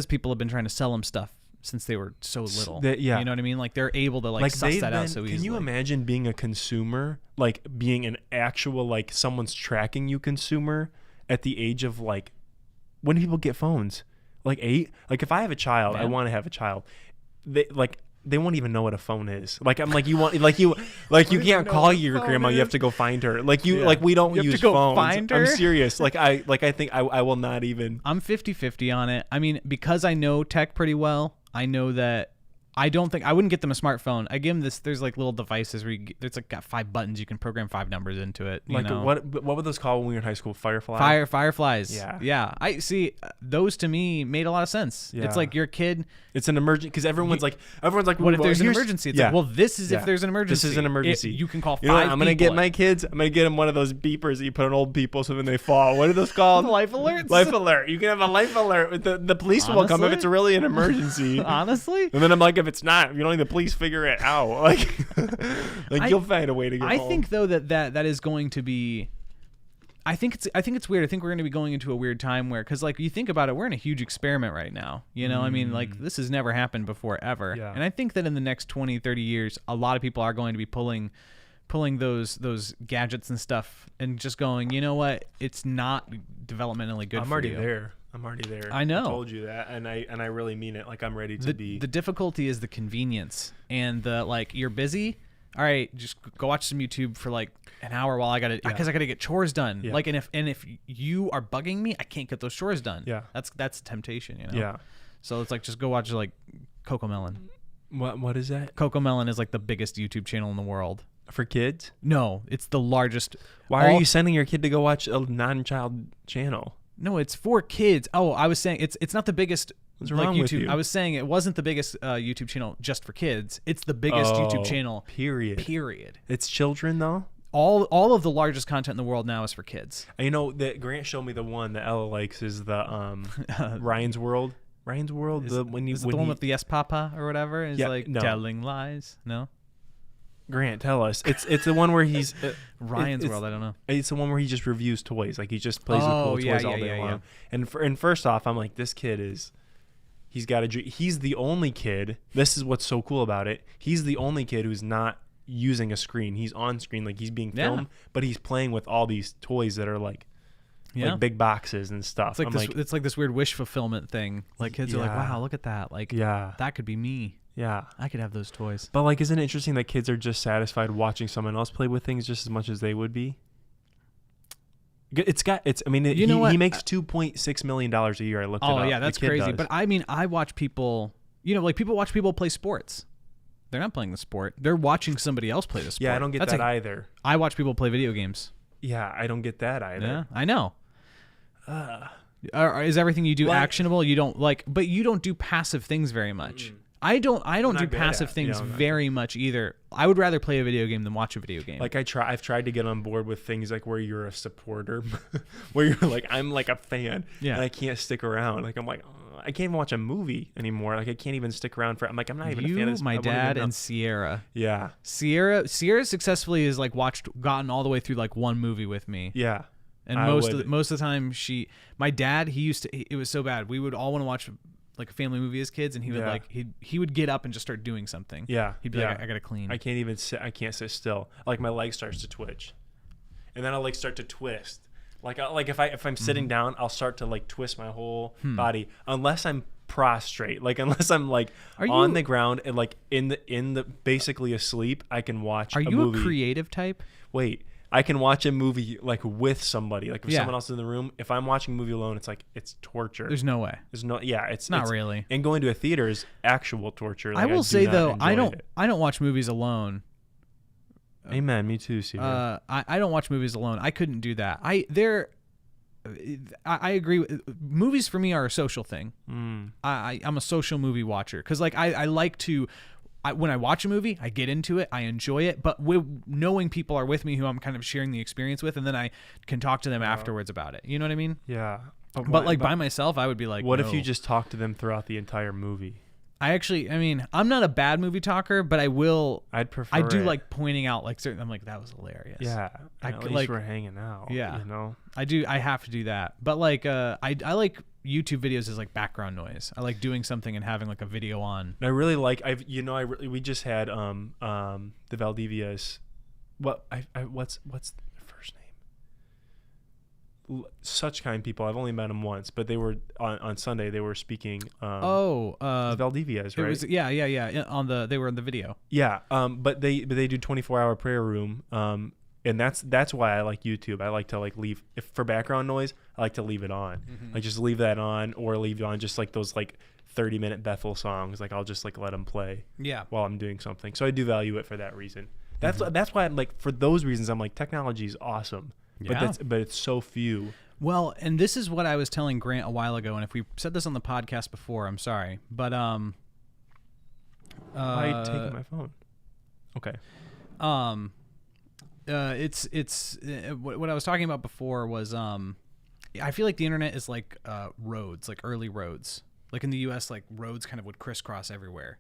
people have been trying to sell them stuff since they were so little. Yeah. You know what I mean? They're able to suss that out so easily. Can you imagine being a consumer, being an actual someone's tracking you consumer at the age of when people get phones? 8? If I have a child, I want to have a child. They won't even know what a phone is. You can't call your grandma. You have to go find her. We don't use phones. Find her? I'm serious. I think I will not even. I'm 50-50 on it. I mean, because I know tech pretty well, I know that I wouldn't get them a smartphone. I give them this. There's like little devices where it's like got 5 buttons. You can program 5 numbers into it. You know? What were those called when we were in high school? Firefly. Fireflies. Yeah. Yeah. I see. Those to me made a lot of sense. Yeah. It's like your kid. It's an emergency because everyone's like, what if there's an emergency? It's like, well, this is if there's an emergency. This is an emergency. You can call 5 You know what? I'm gonna people. get my kids. I'm gonna get them one of those beepers that you put on old people so when they fall. What are those called? Life alerts. Life alert. You can have a life alert. The police will come if it's really an emergency. Honestly. And then I'm like, if it's not, you don't need the police figure it out. Like you'll find a way to get home. I think though that is going to be. I think it's weird. I think we're going to be going into a weird time where, because like you think about it, we're in a huge experiment right now. You know, I mean, like this has never happened before ever. Yeah. And I think that in the next 20, 30 years, a lot of people are going to be pulling those gadgets and stuff and just going, you know what? It's not developmentally good. I'm for already you. there. I'm already there. I know. I told you that, and I really mean it. Like I'm ready to be. The difficulty is the convenience and the like. You're busy. All right, just go watch some YouTube for like an hour while I gotta get chores done. Yeah. Like, and if you are bugging me, I can't get those chores done. Yeah, that's temptation, you know. Yeah. So it's like just go watch like Coco Melon. What is that? Coco Melon is like the biggest YouTube channel in the world. For kids? No, it's the largest. Why are you sending your kid to go watch a non-child channel? No, it's for kids. Oh, I was saying it's not the biggest. What's like wrong YouTube. with you? I was saying it wasn't the biggest YouTube channel just for kids. It's the biggest YouTube channel. Period. It's children though. All of the largest content in the world now is for kids. You know that Grant showed me the one that Ella likes is the Ryan's World. Ryan's World. Is it the one with the yes papa or whatever? Is like telling lies. No. Grant, tell us. It's the one where he's Ryan's World. I don't know. It's the one where he just reviews toys. Like he just plays with cool toys all day long. Yeah. And first off, I'm like, this kid is. He's got a dream. He's the only kid. This is what's so cool about it. He's the only kid who's not using a screen. He's on screen, like he's being filmed, but he's playing with all these toys that are like big boxes and stuff. It's like this weird wish fulfillment thing. Like kids are like, wow, look at that. Like that could be me. Yeah, I could have those toys. But like, isn't it interesting that kids are just satisfied watching someone else play with things just as much as they would be? I mean, he makes $2.6 million a year. I looked it up. Oh yeah, that's crazy. Does. But I mean, I watch people. You know, like people watch people play sports. They're not playing the sport. They're watching somebody else play the sport. Yeah, I don't get that either. I watch people play video games. Yeah, I don't get that either. Yeah, I know. Is everything you do actionable? You don't like, but you don't do passive things very much. I don't do passive things very much either. I would rather play a video game than watch a video game. Like I've tried to get on board with things like where you're a supporter, where you're like, I'm like a fan, and I can't stick around. Like I'm like, I can't even watch a movie anymore. Like I can't even stick around for. I'm like, I'm not even a fan of this. My dad and Sierra. Yeah. Sierra successfully has like gotten all the way through like one movie with me. Yeah. And most of the time my dad, it was so bad. We would all want to watch like a family movie as kids, and he would he would get up and just start doing something. Yeah. He'd be like, I gotta clean. I can't even sit. I can't sit still. Like my leg starts to twitch, and then I'll like start to twist. Like if I'm sitting down, I'll start to like twist my whole body unless I'm prostrate. Like unless I'm like on the ground and like in the basically asleep, I can watch. Are a you movie. a creative type? Wait. I can watch a movie like with somebody. Like if someone else is in the room, if I'm watching a movie alone, it's like it's torture. There's no way. It's not really. And going to a theater is actual torture. Like, I will say though, I don't watch movies alone. Amen. Me too, Steve. I don't watch movies alone. I couldn't do that. I agree. Movies for me are a social thing. I'm a social movie watcher because like I like to. When I watch a movie, I get into it, I enjoy it, but knowing people are with me who I'm kind of sharing the experience with, and then I can talk to them afterwards about it. You know what I mean? Yeah. But by myself, I would be like, what if you just talk to them throughout the entire movie? I'm not a bad movie talker, but I'd prefer. I do like pointing out like certain. I'm like, that was hilarious. Yeah. At least we're hanging out. Yeah. You know. I do. I have to do that. But like, I like YouTube videos as like background noise. I like doing something and having like a video on. And I really like. We just had the Valdivias. What's their first name? Such kind people. I've only met them once, but they were on Sunday. They were speaking. Valdivias, right? They were in the video. Yeah. But they do 24-hour prayer room. And that's why I like YouTube. I like to like leave for background noise. I like to leave it on, like just leave that on or leave it on just like those like 30-minute Bethel songs. Like I'll just like let them play while I'm doing something. So I do value it for that reason. That's why I'm like, for those reasons, I'm like, technology is awesome, but it's so few. Well, and this is what I was telling Grant a while ago, and if we said this on the podcast before, I'm sorry, but why are you taking my phone? Okay. It's what I was talking about before was I feel like the internet is like roads, like early roads. Like in the US, like roads kind of would crisscross everywhere.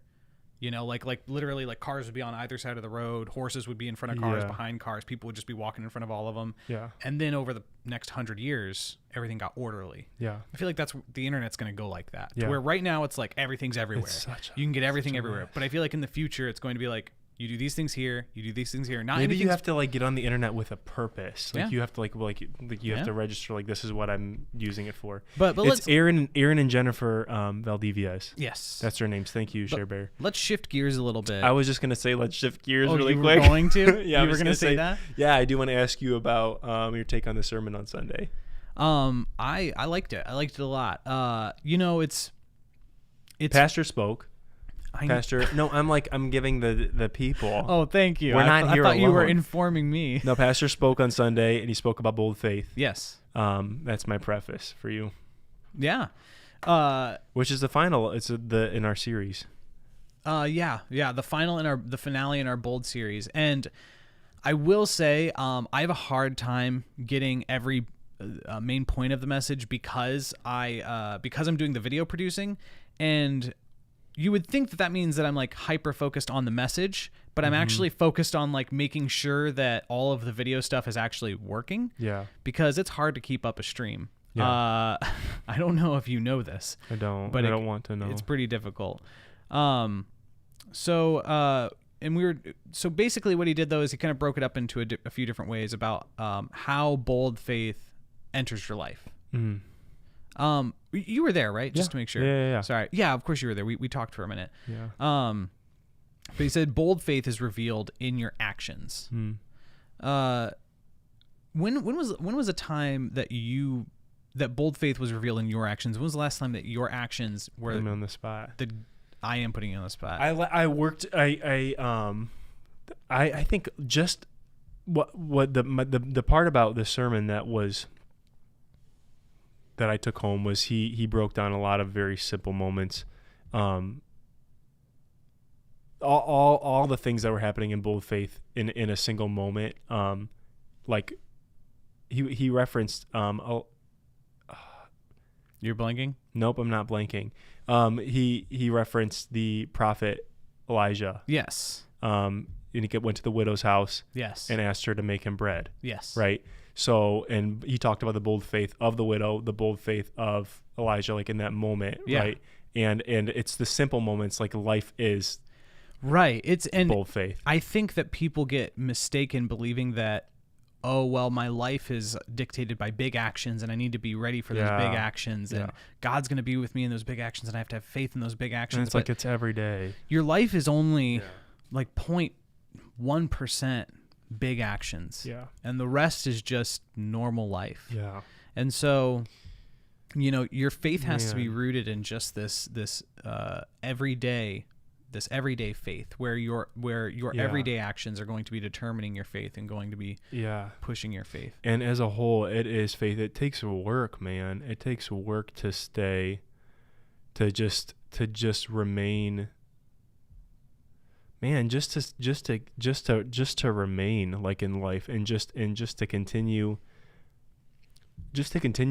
You know, like literally like cars would be on either side of the road, horses would be in front of cars, behind cars, people would just be walking in front of all of them. Yeah. And then over the next 100 years, everything got orderly. Yeah. I feel like the internet's going to go like that. Yeah. To where right now it's like everything's everywhere. You can get everything everywhere. But I feel like in the future it's going to be like, you do these things here, you do these things here. Not maybe you have to like get on the internet with a purpose. Like you have to like you have to register like this is what I'm using it for. But it's Aaron and Jennifer Valdivias. Yes, that's their names. Thank you, Share Bear. Let's shift gears a little bit. I was just gonna say let's shift gears really you quick. Were going to? Yeah, you were gonna say that? Yeah, I do want to ask you about your take on the sermon on Sunday. I liked it. I liked it a lot. You know, it's Pastor spoke. Pastor, no, I'm giving the people. Oh, thank you. We're not here I thought alone. You were informing me. No, Pastor spoke on Sunday, and he spoke about bold faith. Yes. That's my preface for you. Yeah. Which is the final? It's in our series. Yeah. The finale in our bold series, and I will say, I have a hard time getting every main point of the message because I'm doing the video producing, and you would think that means that I'm like hyper focused on the message, but I'm actually focused on like making sure that all of the video stuff is actually working. Yeah. Because it's hard to keep up a stream. Yeah. I don't know if you know this. I don't. But I don't want to know. It's pretty difficult. So basically what he did though is he kind of broke it up into a few different ways about how bold faith enters your life. Mm. You were there, right? Just to make sure. Yeah. Sorry. Yeah, of course you were there. We talked for a minute. Yeah. But he said bold faith is revealed in your actions. When was a time that bold faith was revealed in your actions? When was the last time that your actions were putting me on the spot? I am putting you on the spot. I worked. I think just what the part about the sermon that I took home was he broke down a lot of very simple moments, all the things that were happening in bold faith in a single moment. Like he referenced. You're blanking? Nope, I'm not blanking. He referenced the prophet Elijah. Yes. And he went to the widow's house. Yes. And asked her to make him bread. Yes. Right. So, and he talked about the bold faith of the widow, the bold faith of Elijah, like in that moment, right? And it's the simple moments, like life is right. It's bold faith. I think that people get mistaken believing that, oh well, my life is dictated by big actions, and I need to be ready for those big actions, and God's going to be with me in those big actions, and I have to have faith in those big actions. And it's like it's every day. Your life is only like 0.1%. big actions, and the rest is just normal life. And so, you know, your faith has to be rooted in just this everyday faith, where your everyday actions are going to be determining your faith and going to be pushing your faith. And as a whole, it is faith. It takes work, man. It takes work to stay, to just remain. Man, just to remain like in life, and just to continue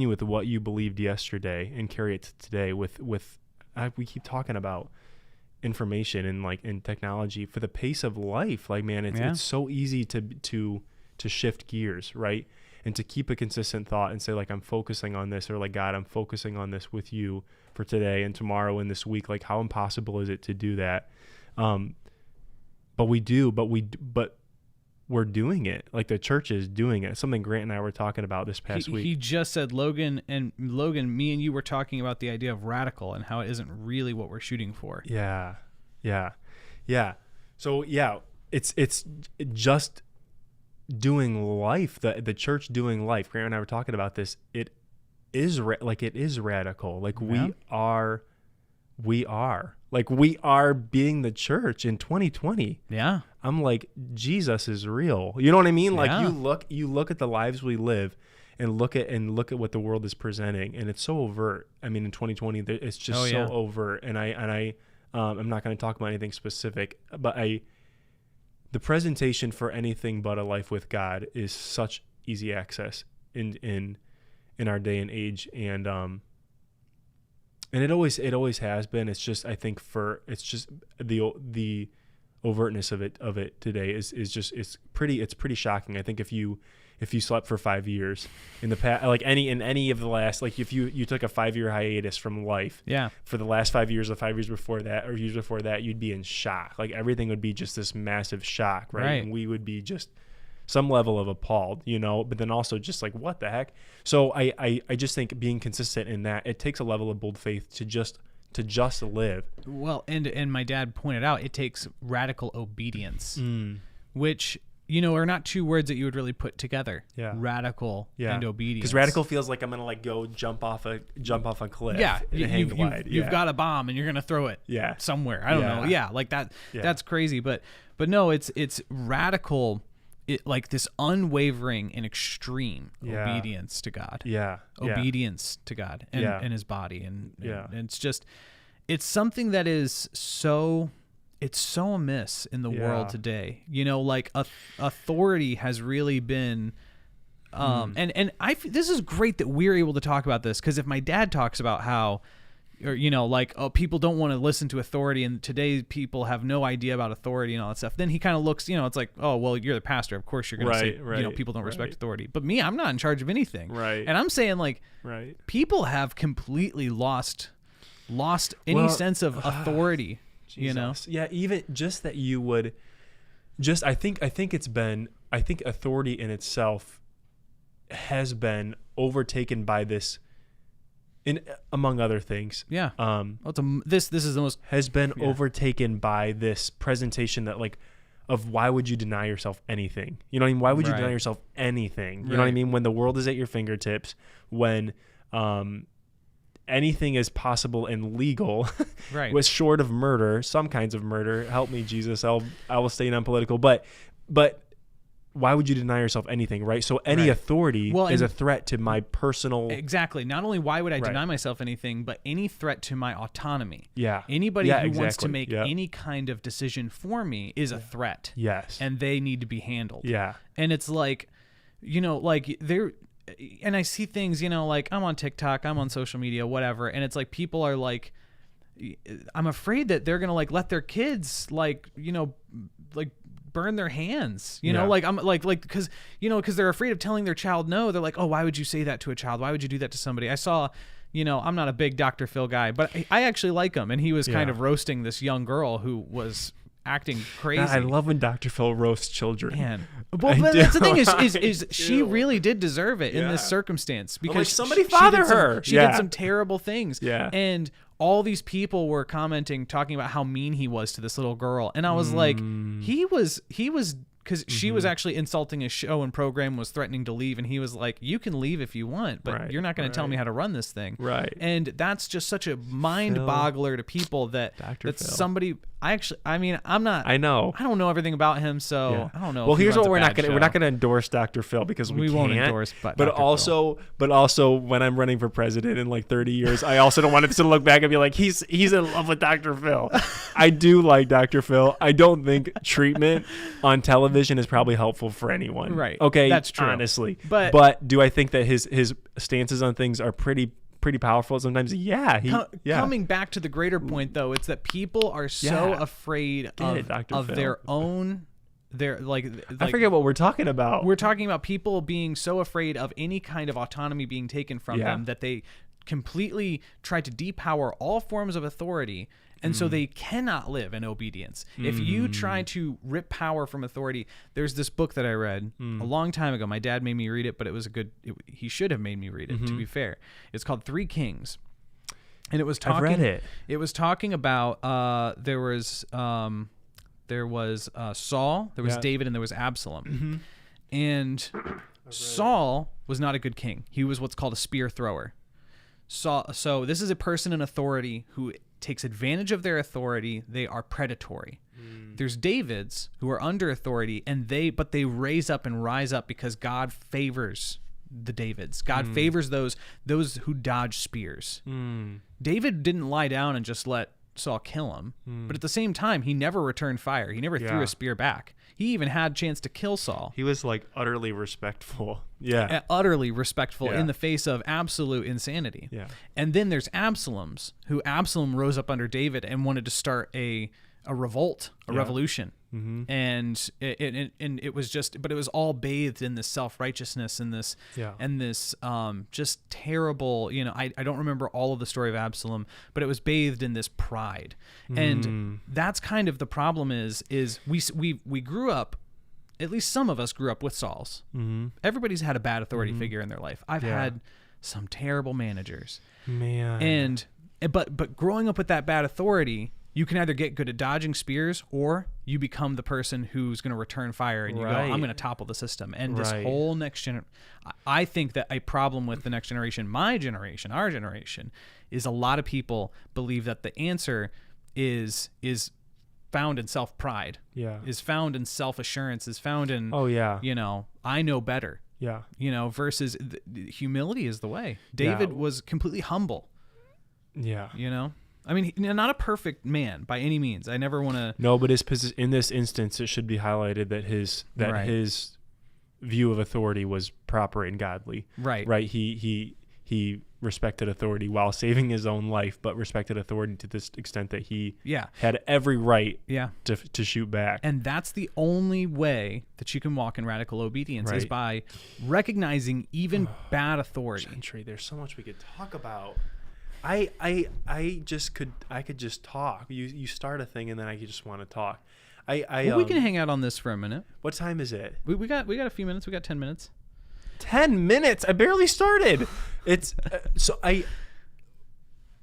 with what you believed yesterday and carry it to today. We keep talking about information and like in technology for the pace of life. Like, man, it's so easy to shift gears, right? And to keep a consistent thought and say like, I'm focusing on this, or like, God, I'm focusing on this with you for today and tomorrow and this week. Like, how impossible is it to do that? But we're doing it. Like the church is doing it. Something Grant and I were talking about this past week. He just said, Logan, me and you were talking about the idea of radical and how it isn't really what we're shooting for. Yeah. So it's just doing life. The church doing life. Grant and I were talking about this. It is radical. Like we are we are being the church in 2020. Yeah. I'm like, Jesus is real. You know what I mean? Like Yeah. you look at the lives we live and look at what the world is presenting, and it's so overt. I mean, in 2020, it's just so overt. And I'm not going to talk about anything specific, but the presentation for anything but a life with God is such easy access in our day and age, and it always has been. It's just, I think it's just the overtness of it today is just it's pretty shocking. I think if you slept for 5 years in the past, like any of the last, like if you took a 5-year hiatus from life, for the last 5 years or 5 years before that or years before that, you'd be in shock. Like everything would be just this massive shock, right? And we would be just some level of appalled, but then also just like, what the heck? So I just think being consistent in that, it takes a level of bold faith to just live. Well, and my dad pointed out, it takes radical obedience, which, are not two words that you would really put together. Yeah. Radical and obedience. Because radical feels like I'm going to like go jump off a cliff. Yeah. You've got a bomb and you're going to throw it somewhere. I don't know. Yeah. Like that. Yeah. That's crazy. But no, it's radical. Like this unwavering and extreme obedience to God. Yeah. Obedience to God and his body. And it's just, it's something that is so amiss in the world today. Like authority has really been, and this is great that we're able to talk about this, because if my dad talks about how, or people don't want to listen to authority, and today people have no idea about authority and all that stuff, then he kind of looks, it's like, oh well, you're the pastor, of course you're going to say people don't respect authority. But me, I'm not in charge of anything, right? And I'm saying people have completely lost any sense of authority. Jesus. Yeah, even just that you would just I think authority in itself has been overtaken by this, among other things. Yeah. This is the most has been overtaken by this presentation that of why would you deny yourself anything? You know what I mean? Why would you deny yourself anything? You know what I mean? When the world is at your fingertips, when anything is possible and legal, was short of murder, some kinds of murder. Help me, Jesus. I will stay non-political, but why would you deny yourself anything, right? So any authority is a threat to my personal... Exactly. Not only why would I deny myself anything, but any threat to my autonomy. Yeah. Anybody who wants to make any kind of decision for me is a threat. Yes. And they need to be handled. Yeah. And it's like, they're... And I see things, like I'm on TikTok, I'm on social media, whatever, and it's like people are like, I'm afraid that they're gonna let their kids burn their hands, I'm because they're afraid of telling their child no. They're like, oh, why would you say that to a child? Why would you do that to somebody? I saw, I'm not a big Dr. Phil guy, but I actually like him, and he was kind of roasting this young girl who was acting crazy. God, I love when Dr. Phil roasts children. Man. Well, but that's the thing is she really did deserve it in this circumstance, because somebody father her. She did some terrible things. Yeah. And all these people were commenting, talking about how mean he was to this little girl. And I was like, he was because she was actually insulting his show and program, was threatening to leave, and he was like, you can leave if you want, but you're not going to tell me how to run this thing. Right. And that's just such a mind boggler to people that somebody... I don't know everything about him, so I don't know. Well, here's what we're not going to endorse Dr. Phil, because we won't can't, endorse. But also, when I'm running for president in 30 years, I also don't want to look back and be like, he's in love with Dr. Phil. I do like Dr. Phil. I don't think treatment on television is probably helpful for anyone. Right. Okay. That's true. Honestly, but do I think that his stances on things are pretty powerful sometimes? Coming back to the greater point, though, it's that people are so afraid of their own. I forget what we're talking about. We're talking about people being so afraid of any kind of autonomy being taken from them that they completely try to depower all forms of authority. And so they cannot live in obedience. If you try to rip power from authority, there's this book that I read a long time ago. My dad made me read it, but it was he should have made me read it, to be fair. It's called 3 Kings. And it was talking... I've read it. It was talking about, there was Saul, there was David, and there was Absalom. And Saul was not a good king. He was what's called a spear thrower. So this is a person in authority who takes advantage of their authority. They are predatory. There's Davids who are under authority, but they raise up and rise up because God favors the Davids. God favors those who dodge spears. David didn't lie down and just let Saul kill him, but at the same time, he never returned fire. He never threw a spear back. He even had a chance to kill Saul. He was like utterly respectful. Yeah. Utterly respectful in the face of absolute insanity. Yeah. And then there's Absalom rose up under David and wanted to start a revolt, a revolution. And it was just, but it was all bathed in this self-righteousness and this, just terrible, I don't remember all of the story of Absalom, but it was bathed in this pride. And that's kind of the problem is we grew up, at least some of us grew up with Sauls. Everybody's had a bad authority figure in their life. I've had some terrible managers, but growing up with that bad authority, you can either get good at dodging spears or you become the person who's going to return fire and you go, I'm going to topple the system. And this whole next generation, I think that a problem with the next generation, my generation, our generation, is a lot of people believe that the answer is found in self-pride, is found in self-assurance, is found in, I know better. Versus humility is the way. David was completely humble. I mean, not a perfect man by any means. I never want to. No, but in this instance, it should be highlighted that his view of authority was proper and godly. Right. He respected authority while saving his own life, but respected authority to this extent that he had every right to shoot back. And that's the only way that you can walk in radical obedience is by recognizing even bad authority. Gentry, there's so much we could talk about. I could just talk. You start a thing and then I just want to talk. We can hang out on this for a minute. What time is it? We got a few minutes. We got 10 minutes. 10 minutes. I barely started. It's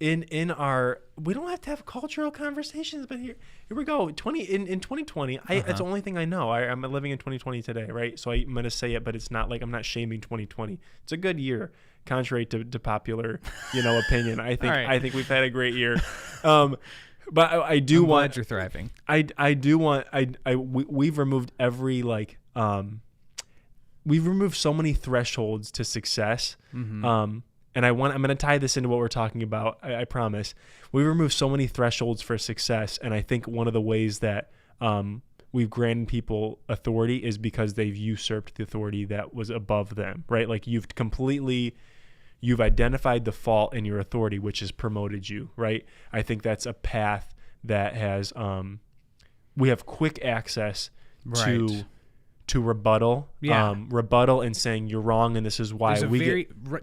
in our, we don't have to have cultural conversations, but here we go. In 2020, it's the only thing I know. I'm living in 2020 today, right? So I'm going to say it, but it's not like I'm not shaming 2020. It's a good year. Contrary to popular, opinion, I think we've had a great year. But I do want. Glad you're thriving. I do want. We've removed every we've removed so many thresholds to success. And I'm going to tie this into what we're talking about. I promise. We've removed so many thresholds for success, and I think one of the ways that we've granted people authority is because they've usurped the authority that was above them, right? Like you've identified the fault in your authority, which has promoted you, right? I think that's a path that has, we have quick access to rebuttal, rebuttal and saying you're wrong and this is why. In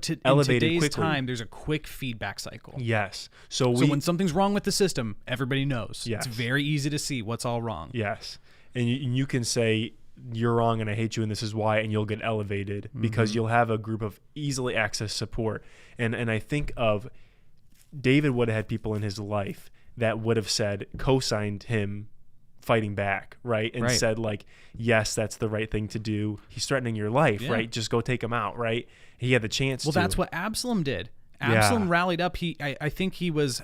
today's time, there's a quick feedback cycle. Yes. So when something's wrong with the system, everybody knows. Yes. It's very easy to see what's all wrong. Yes. And you can say, you're wrong and I hate you and this is why, and you'll get elevated because you'll have a group of easily accessed support. And I think of David would have had people in his life that would have co-signed him fighting back, right? And said yes, that's the right thing to do. He's threatening your life, right? Just go take him out, right? He had the chance to. Well, that's what Absalom did. Absalom rallied up. I think he was,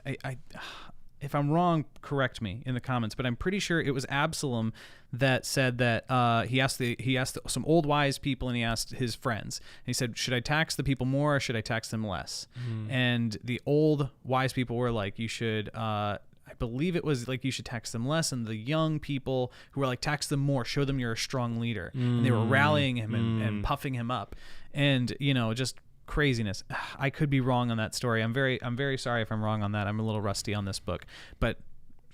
if I'm wrong, correct me in the comments, but I'm pretty sure it was Absalom that said that he asked some old wise people and he asked his friends. And he said, should I tax the people more or should I tax them less? And the old wise people were like, you should, I believe it was like you should tax them less, and the young people who were like, tax them more, show them you're a strong leader. And they were rallying him and puffing him up. And, just craziness. I could be wrong on that story. I'm very sorry if I'm wrong on that. I'm a little rusty on this book. But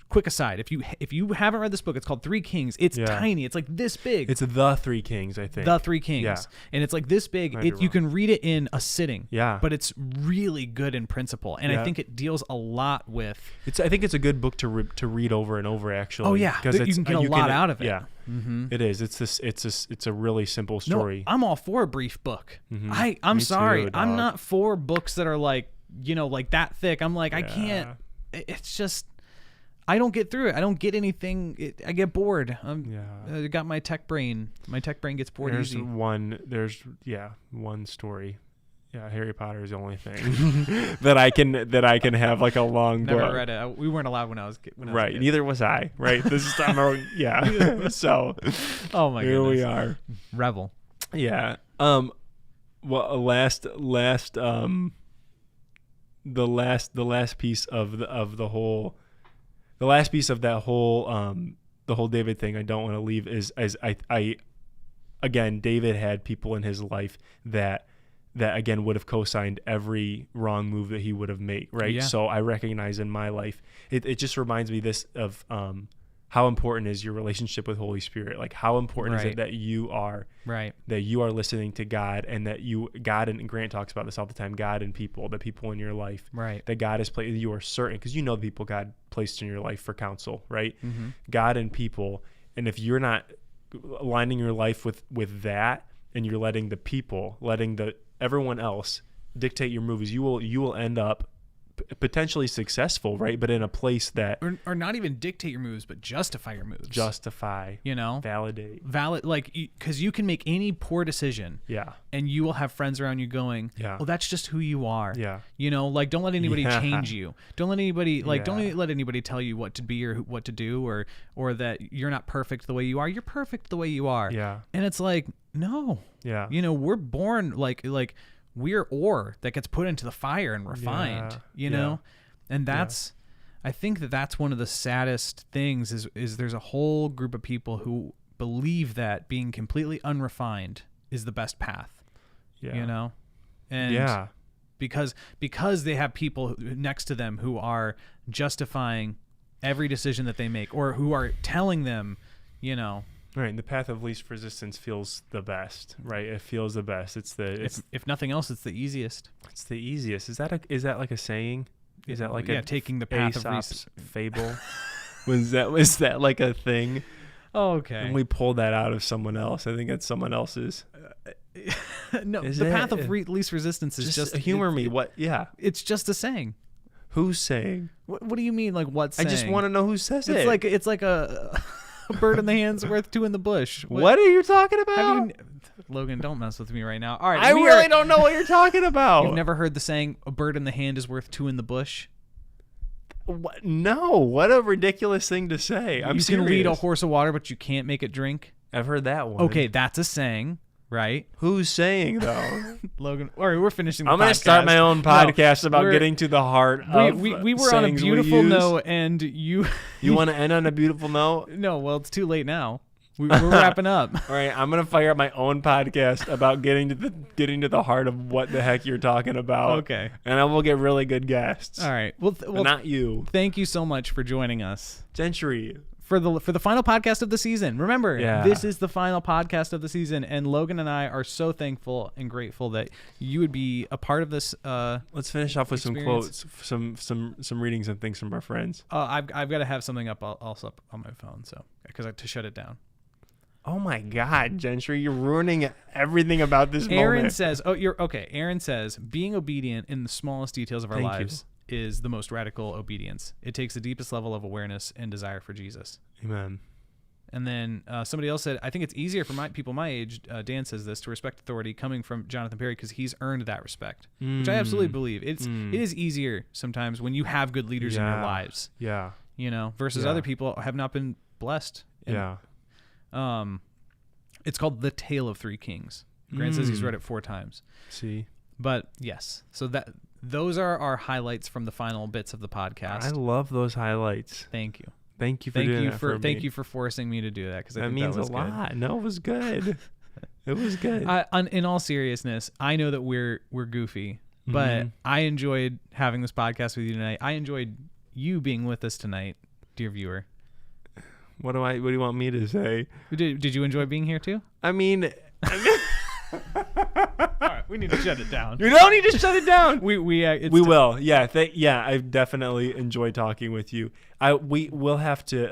quick aside, if you haven't read this book, it's called Three Kings. It's tiny. It's like this big. It's The Three Kings, I think. The Three Kings. Yeah. And it's like this big. You can read it in a sitting. Yeah. But it's really good in principle. And I think it deals a lot with. I think it's a good book to read over and over, actually. Oh yeah, because you can get a lot out of it. Yeah. It is. It's a really simple story. No, I'm all for a brief book. I'm sorry. Too, I'm not for books that are like that thick. I'm like, I can't. It's just. I don't get through it. I don't get anything. I get bored. I got my tech brain. My tech brain gets bored easy. One story Yeah, Harry Potter is the only thing that I can have like a long Never book. read it. We weren't allowed when I was Right. a kid. Neither was I. Right. This is time. Yeah. So. Oh my here goodness. we are. Rebel. Yeah. Well, the last piece of the whole David thing I don't want to leave is I again, David had people in his life that again would have co-signed every wrong move that he would have made, right? Yeah. So I recognize in my life, it just reminds me of how important is your relationship with Holy Spirit? Like how important is Right. it that you are listening to God, and that God, and Grant talks about this all the time, God and people, the people in your life, Right. that God has placed, you are certain, because you know the people God placed in your life for counsel, right? Mm-hmm. God and people. And if you're not aligning your life with that, and you're letting everyone else dictate your moves, you will end up potentially successful, right? But in a place that Or not even dictate your moves, but justify your moves. justify, validate, like, because you can make any poor decision, and you will have friends around you going, well, that's just who you are, like, don't let anybody change you. Don't let anybody don't let anybody tell you what to be or what to do, or that you're not perfect the way you are. You're perfect the way you are. And it's like, no, we're born like we're ore that gets put into the fire and refined, and that's, I think that's one of the saddest things is there's a whole group of people who believe that being completely unrefined is the best path, and because they have people next to them who are justifying every decision that they make, or who are telling them, right, and the path of least resistance feels the best, right? It feels the best. If nothing else, it's the easiest. It's the easiest. Is that like a saying? Is that like taking the path Aesop's fable? Was that like a thing? Oh, okay. And we pulled that out of someone else. I think it's someone else's. No, the path of least resistance is just humor me. What? Yeah, it's just a saying. Who's saying? What do you mean? Like what saying? I just want to know who says it. It's like a bird in the hand's worth two in the bush. What are you talking about? Logan, don't mess with me right now. All right, I really don't know what you're talking about. You've never heard the saying, a bird in the hand is worth two in the bush? What? No, what a ridiculous thing to say. You can lead a horse of water, but you can't make it drink? I've heard that one. Okay, that's a saying, right? Who's saying, though? Logan, all right, we're finishing the podcast. I'm going to start my own podcast about getting to the heart of we were on a beautiful note, and you... You want to end on a beautiful note? No, well, it's too late now. We're wrapping up. All right, I'm gonna fire up my own podcast about getting to the heart of what the heck you're talking about. Okay, and I will get really good guests. All right, well, not you. Thank you so much for joining us, Gentry, for the final podcast of the season. Remember, this is the final podcast of the season, and Logan and I are so thankful and grateful that you would be a part of this. Let's finish off with experience. Some quotes, some readings and things from our friends. I've got to have something up also up on my phone, so to shut it down. Oh my God, Gentry, you're ruining everything about this moment. Aaron says, Aaron says, being obedient in the smallest details of our lives is the most radical obedience. It takes the deepest level of awareness and desire for Jesus. Amen. And then somebody else said, I think it's easier for people my age, Dan says this, to respect authority coming from Jonathan Perry because he's earned that respect, which I absolutely believe. It is easier sometimes when you have good leaders in your lives. Yeah. Versus other people have not been blessed. It's called The Tale of Three Kings. Grant says he's read it 4 times. See, but yes, so those are our highlights from the final bits of the podcast. I love those highlights. Thank you for doing that for me. Thank you for forcing me to do that because that means that was a lot. No, it was good. It was good. In all seriousness, I know that we're goofy, but I enjoyed having this podcast with you tonight. I enjoyed you being with us tonight, dear viewer. What do you want me to say? Did you enjoy being here too? I mean all right, we need to shut it down. You don't need to shut it down. We will. Yeah. I definitely enjoy talking with you. We'll have to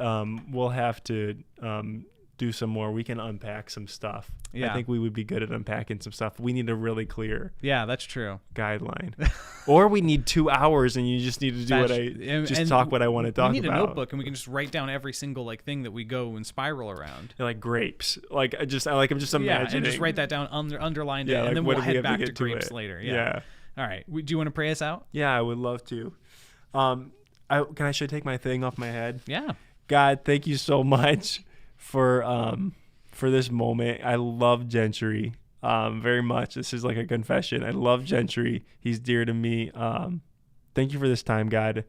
do some more. We can unpack some stuff. Yeah. I think we would be good at unpacking some stuff. We need a really clear Yeah, that's true. guideline. Or we need 2 hours and you just need to do talk what I want to talk about. We need a notebook and we can just write down every single like thing that we go and spiral around. They're like grapes. Like I'm just imagining. Yeah, and just write that down, underlined it, and then we'll head back to grapes later. Yeah. All right. Do you want to pray us out? Yeah, I would love to. Should I take my thing off my head? Yeah. God, thank you so much for this moment. I love Gentry very much. This is like a confession. I love Gentry. He's dear to me. Thank you for this time, God.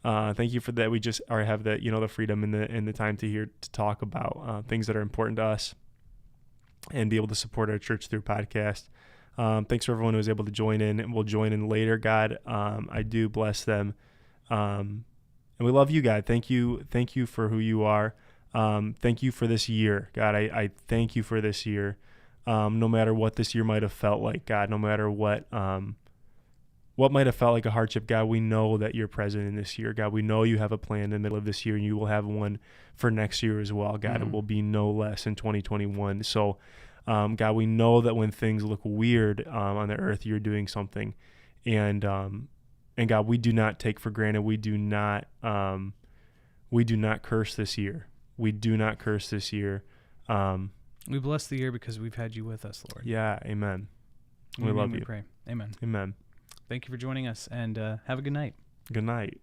Thank you for that. We just have the the freedom and the time to talk about things that are important to us and be able to support our church through podcast. Thanks for everyone who was able to join in and will join in later, God. I do bless them. And we love you, God. Thank you for who you are. Thank you for this year, God. I thank you for this year. No matter what this year might have felt like, God, no matter what might have felt like a hardship, God, we know that you're present in this year. God, we know you have a plan in the middle of this year, and you will have one for next year as well. God, It will be no less in 2021. So, God, we know that when things look weird on the earth, you're doing something. And God, we do not take for granted. We do not curse this year. We do not curse this year. We bless the year because we've had you with us, Lord. Yeah, amen. We love you. Pray. Amen. Amen. Thank you for joining us, and have a good night. Good night.